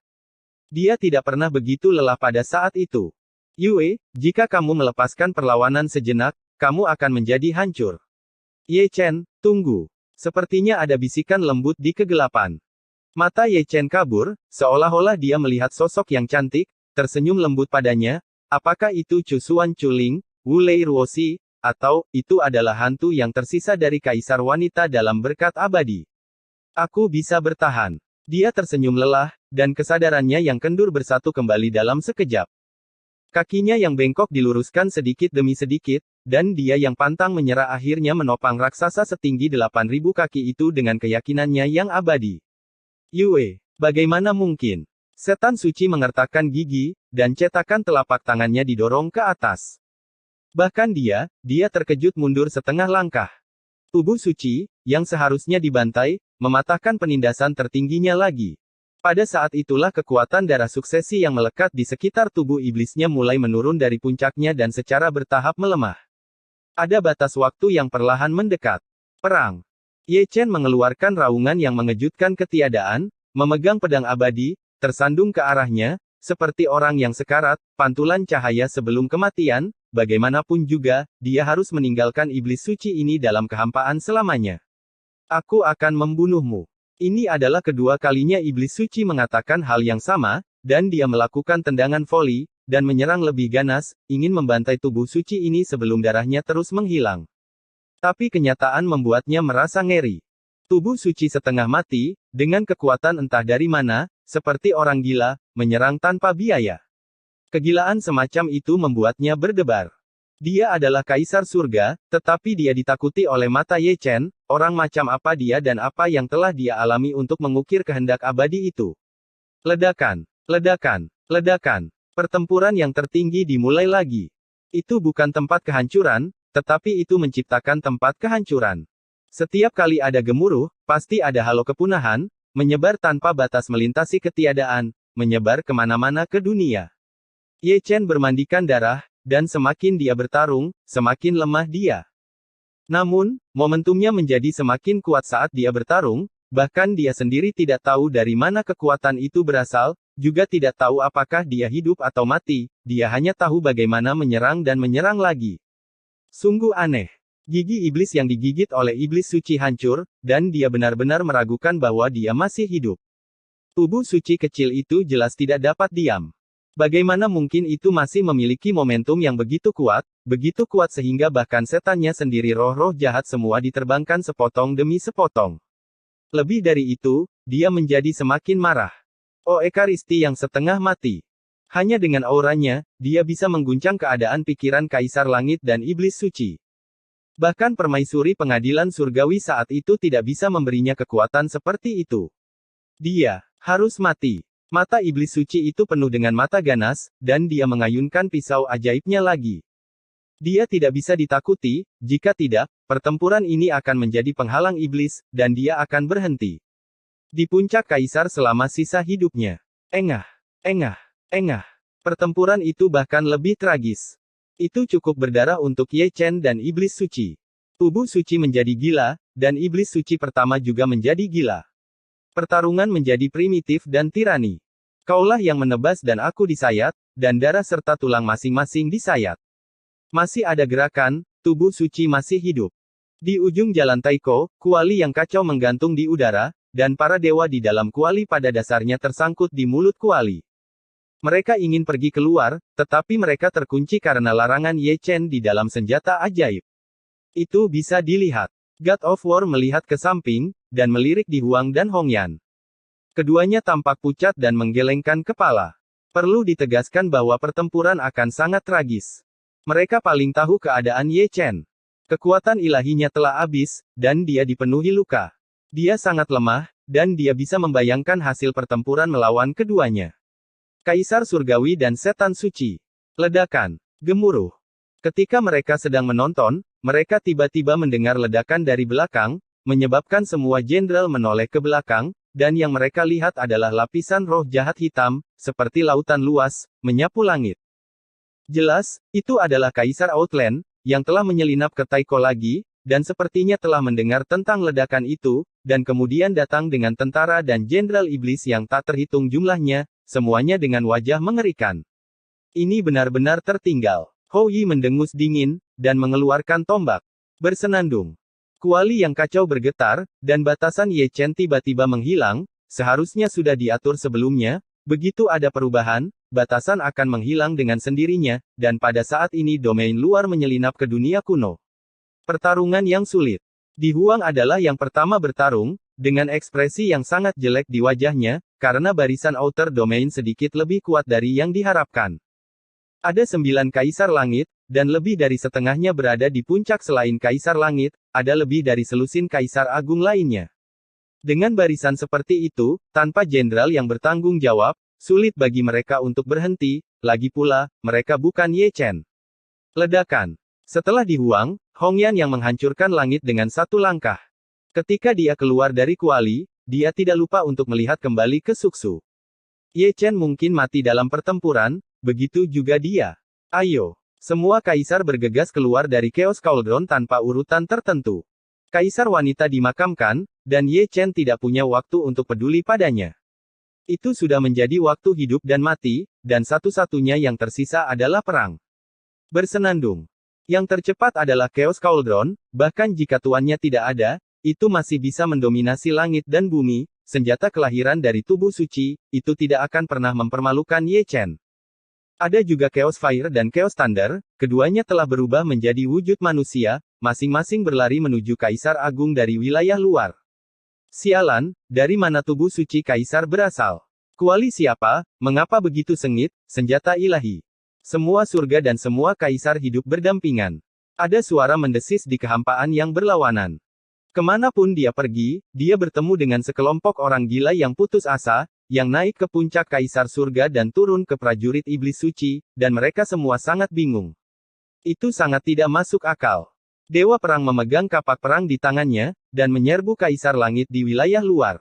Dia tidak pernah begitu lelah pada saat itu. Yue, jika kamu melepaskan perlawanan sejenak, kamu akan menjadi hancur. Ye Chen, tunggu. Sepertinya ada bisikan lembut di kegelapan. Mata Ye Chen kabur, seolah-olah dia melihat sosok yang cantik, tersenyum lembut padanya. Apakah itu Chu Xuan Chuling, Wu Lei Ruoxi, atau itu adalah hantu yang tersisa dari kaisar wanita dalam berkat abadi? Aku bisa bertahan. Dia tersenyum lelah, dan kesadarannya yang kendur bersatu kembali dalam sekejap. Kakinya yang bengkok diluruskan sedikit demi sedikit, dan dia yang pantang menyerah akhirnya menopang raksasa setinggi 8.000 kaki itu dengan keyakinannya yang abadi. Yue, bagaimana mungkin? Setan suci mengertakkan gigi, dan cetakan telapak tangannya didorong ke atas. Bahkan dia terkejut mundur setengah langkah. Tubuh suci, yang seharusnya dibantai, mematahkan penindasan tertingginya lagi. Pada saat itulah kekuatan darah suksesi yang melekat di sekitar tubuh iblisnya mulai menurun dari puncaknya dan secara bertahap melemah. Ada batas waktu yang perlahan mendekat. Perang. Ye Chen mengeluarkan raungan yang mengejutkan ketiadaan, memegang pedang abadi, tersandung ke arahnya, seperti orang yang sekarat, pantulan cahaya sebelum kematian, bagaimanapun juga, dia harus meninggalkan iblis suci ini dalam kehampaan selamanya. Aku akan membunuhmu. Ini adalah kedua kalinya iblis suci mengatakan hal yang sama, dan dia melakukan tendangan voli, dan menyerang lebih ganas, ingin membantai tubuh suci ini sebelum darahnya terus menghilang. Tapi kenyataan membuatnya merasa ngeri. Tubuh suci setengah mati, dengan kekuatan entah dari mana, seperti orang gila, menyerang tanpa biaya. Kegilaan semacam itu membuatnya berdebar. Dia adalah kaisar surga, tetapi dia ditakuti oleh mata Ye Chen, orang macam apa dia dan apa yang telah dia alami untuk mengukir kehendak abadi itu. Ledakan, ledakan, ledakan. Pertempuran yang tertinggi dimulai lagi. Itu bukan tempat kehancuran, tetapi itu menciptakan tempat kehancuran. Setiap kali ada gemuruh, pasti ada halo kepunahan, menyebar tanpa batas melintasi ketiadaan, menyebar kemana-mana ke dunia. Ye Chen bermandikan darah, dan semakin dia bertarung, semakin lemah dia. Namun, momentumnya menjadi semakin kuat saat dia bertarung, bahkan dia sendiri tidak tahu dari mana kekuatan itu berasal, juga tidak tahu apakah dia hidup atau mati, dia hanya tahu bagaimana menyerang dan menyerang lagi. Sungguh aneh. Gigi iblis yang digigit oleh iblis suci hancur, dan dia benar-benar meragukan bahwa dia masih hidup. Tubuh suci kecil itu jelas tidak dapat diam. Bagaimana mungkin itu masih memiliki momentum yang begitu kuat sehingga bahkan setannya sendiri roh-roh jahat semua diterbangkan sepotong demi sepotong. Lebih dari itu, dia menjadi semakin marah. Oh Ekaristi yang setengah mati. Hanya dengan auranya, dia bisa mengguncang keadaan pikiran Kaisar Langit dan Iblis Suci. Bahkan permaisuri pengadilan surgawi saat itu tidak bisa memberinya kekuatan seperti itu. Dia harus mati. Mata iblis suci itu penuh dengan mata ganas, dan dia mengayunkan pisau ajaibnya lagi. Dia tidak bisa ditakuti, jika tidak, pertempuran ini akan menjadi penghalang iblis, dan dia akan berhenti. Di puncak kaisar selama sisa hidupnya. Engah, engah, engah. Pertempuran itu bahkan lebih tragis. Itu cukup berdarah untuk Ye Chen dan iblis suci. Tubuh suci menjadi gila, dan iblis suci pertama juga menjadi gila. Pertarungan menjadi primitif dan tirani. Kaulah yang menebas dan aku disayat, dan darah serta tulang masing-masing disayat. Masih ada gerakan, tubuh suci masih hidup. Di ujung jalan Taiko, kuali yang kacau menggantung di udara, dan para dewa di dalam kuali pada dasarnya tersangkut di mulut kuali. Mereka ingin pergi keluar, tetapi mereka terkunci karena larangan Ye Chen di dalam senjata ajaib. Itu bisa dilihat. God of War melihat ke samping, dan melirik di Huang dan Hongyan. Keduanya tampak pucat dan menggelengkan kepala. Perlu ditegaskan bahwa pertempuran akan sangat tragis. Mereka paling tahu keadaan Ye Chen. Kekuatan ilahinya telah habis, dan dia dipenuhi luka. Dia sangat lemah, dan dia bisa membayangkan hasil pertempuran melawan keduanya. Kaisar Surgawi dan Setan Suci. Ledakan. Gemuruh. Ketika mereka sedang menonton, mereka tiba-tiba mendengar ledakan dari belakang, menyebabkan semua jenderal menoleh ke belakang, dan yang mereka lihat adalah lapisan roh jahat hitam, seperti lautan luas, menyapu langit. Jelas, itu adalah Kaisar Outland, yang telah menyelinap ke Taiko lagi, dan sepertinya telah mendengar tentang ledakan itu, dan kemudian datang dengan tentara dan jenderal iblis yang tak terhitung jumlahnya, semuanya dengan wajah mengerikan. Ini benar-benar tertinggal. Hou Yi mendengus dingin, dan mengeluarkan tombak. Bersenandung. Kuali yang kacau bergetar, dan batasan Ye Chen tiba-tiba menghilang, seharusnya sudah diatur sebelumnya, begitu ada perubahan, batasan akan menghilang dengan sendirinya, dan pada saat ini domain luar menyelinap ke dunia kuno. Pertarungan yang sulit. Di Huang adalah yang pertama bertarung, dengan ekspresi yang sangat jelek di wajahnya, karena barisan outer domain sedikit lebih kuat dari yang diharapkan. Ada 9 Kaisar Langit, dan lebih dari setengahnya berada di puncak selain Kaisar Langit, ada lebih dari selusin Kaisar Agung lainnya. Dengan barisan seperti itu, tanpa jenderal yang bertanggung jawab, sulit bagi mereka untuk berhenti, lagi pula, mereka bukan Ye Chen. Ledakan. Setelah di Huang, Hongyan yang menghancurkan langit dengan satu langkah. Ketika dia keluar dari kuali, dia tidak lupa untuk melihat kembali ke Suksu. Ye Chen mungkin mati dalam pertempuran, begitu juga dia. Ayo. Semua kaisar bergegas keluar dari Chaos Cauldron tanpa urutan tertentu. Kaisar wanita dimakamkan, dan Ye Chen tidak punya waktu untuk peduli padanya. Itu sudah menjadi waktu hidup dan mati, dan satu-satunya yang tersisa adalah perang. Bersenandung. Yang tercepat adalah Chaos Cauldron, bahkan jika tuannya tidak ada, itu masih bisa mendominasi langit dan bumi, senjata kelahiran dari tubuh suci, itu tidak akan pernah mempermalukan Ye Chen. Ada juga Chaos Fire dan Chaos Thunder, keduanya telah berubah menjadi wujud manusia, masing-masing berlari menuju Kaisar Agung dari wilayah luar. Sialan, dari mana tubuh suci Kaisar berasal? Kuali siapa? Mengapa begitu sengit? Senjata ilahi. Semua surga dan semua kaisar hidup berdampingan. Ada suara mendesis di kehampaan yang berlawanan. Kemanapun dia pergi, dia bertemu dengan sekelompok orang gila yang putus asa, yang naik ke puncak kaisar surga dan turun ke prajurit iblis suci, dan mereka semua sangat bingung. Itu sangat tidak masuk akal. Dewa perang memegang kapak perang di tangannya, dan menyerbu kaisar langit di wilayah luar.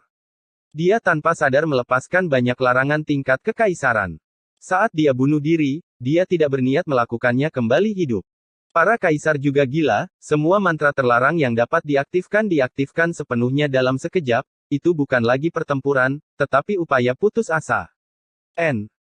Dia tanpa sadar melepaskan banyak larangan tingkat kekaisaran. Saat dia bunuh diri, dia tidak berniat melakukannya kembali hidup. Para kaisar juga gila, semua mantra terlarang yang dapat diaktifkan sepenuhnya dalam sekejap, itu bukan lagi pertempuran, tetapi upaya putus asa.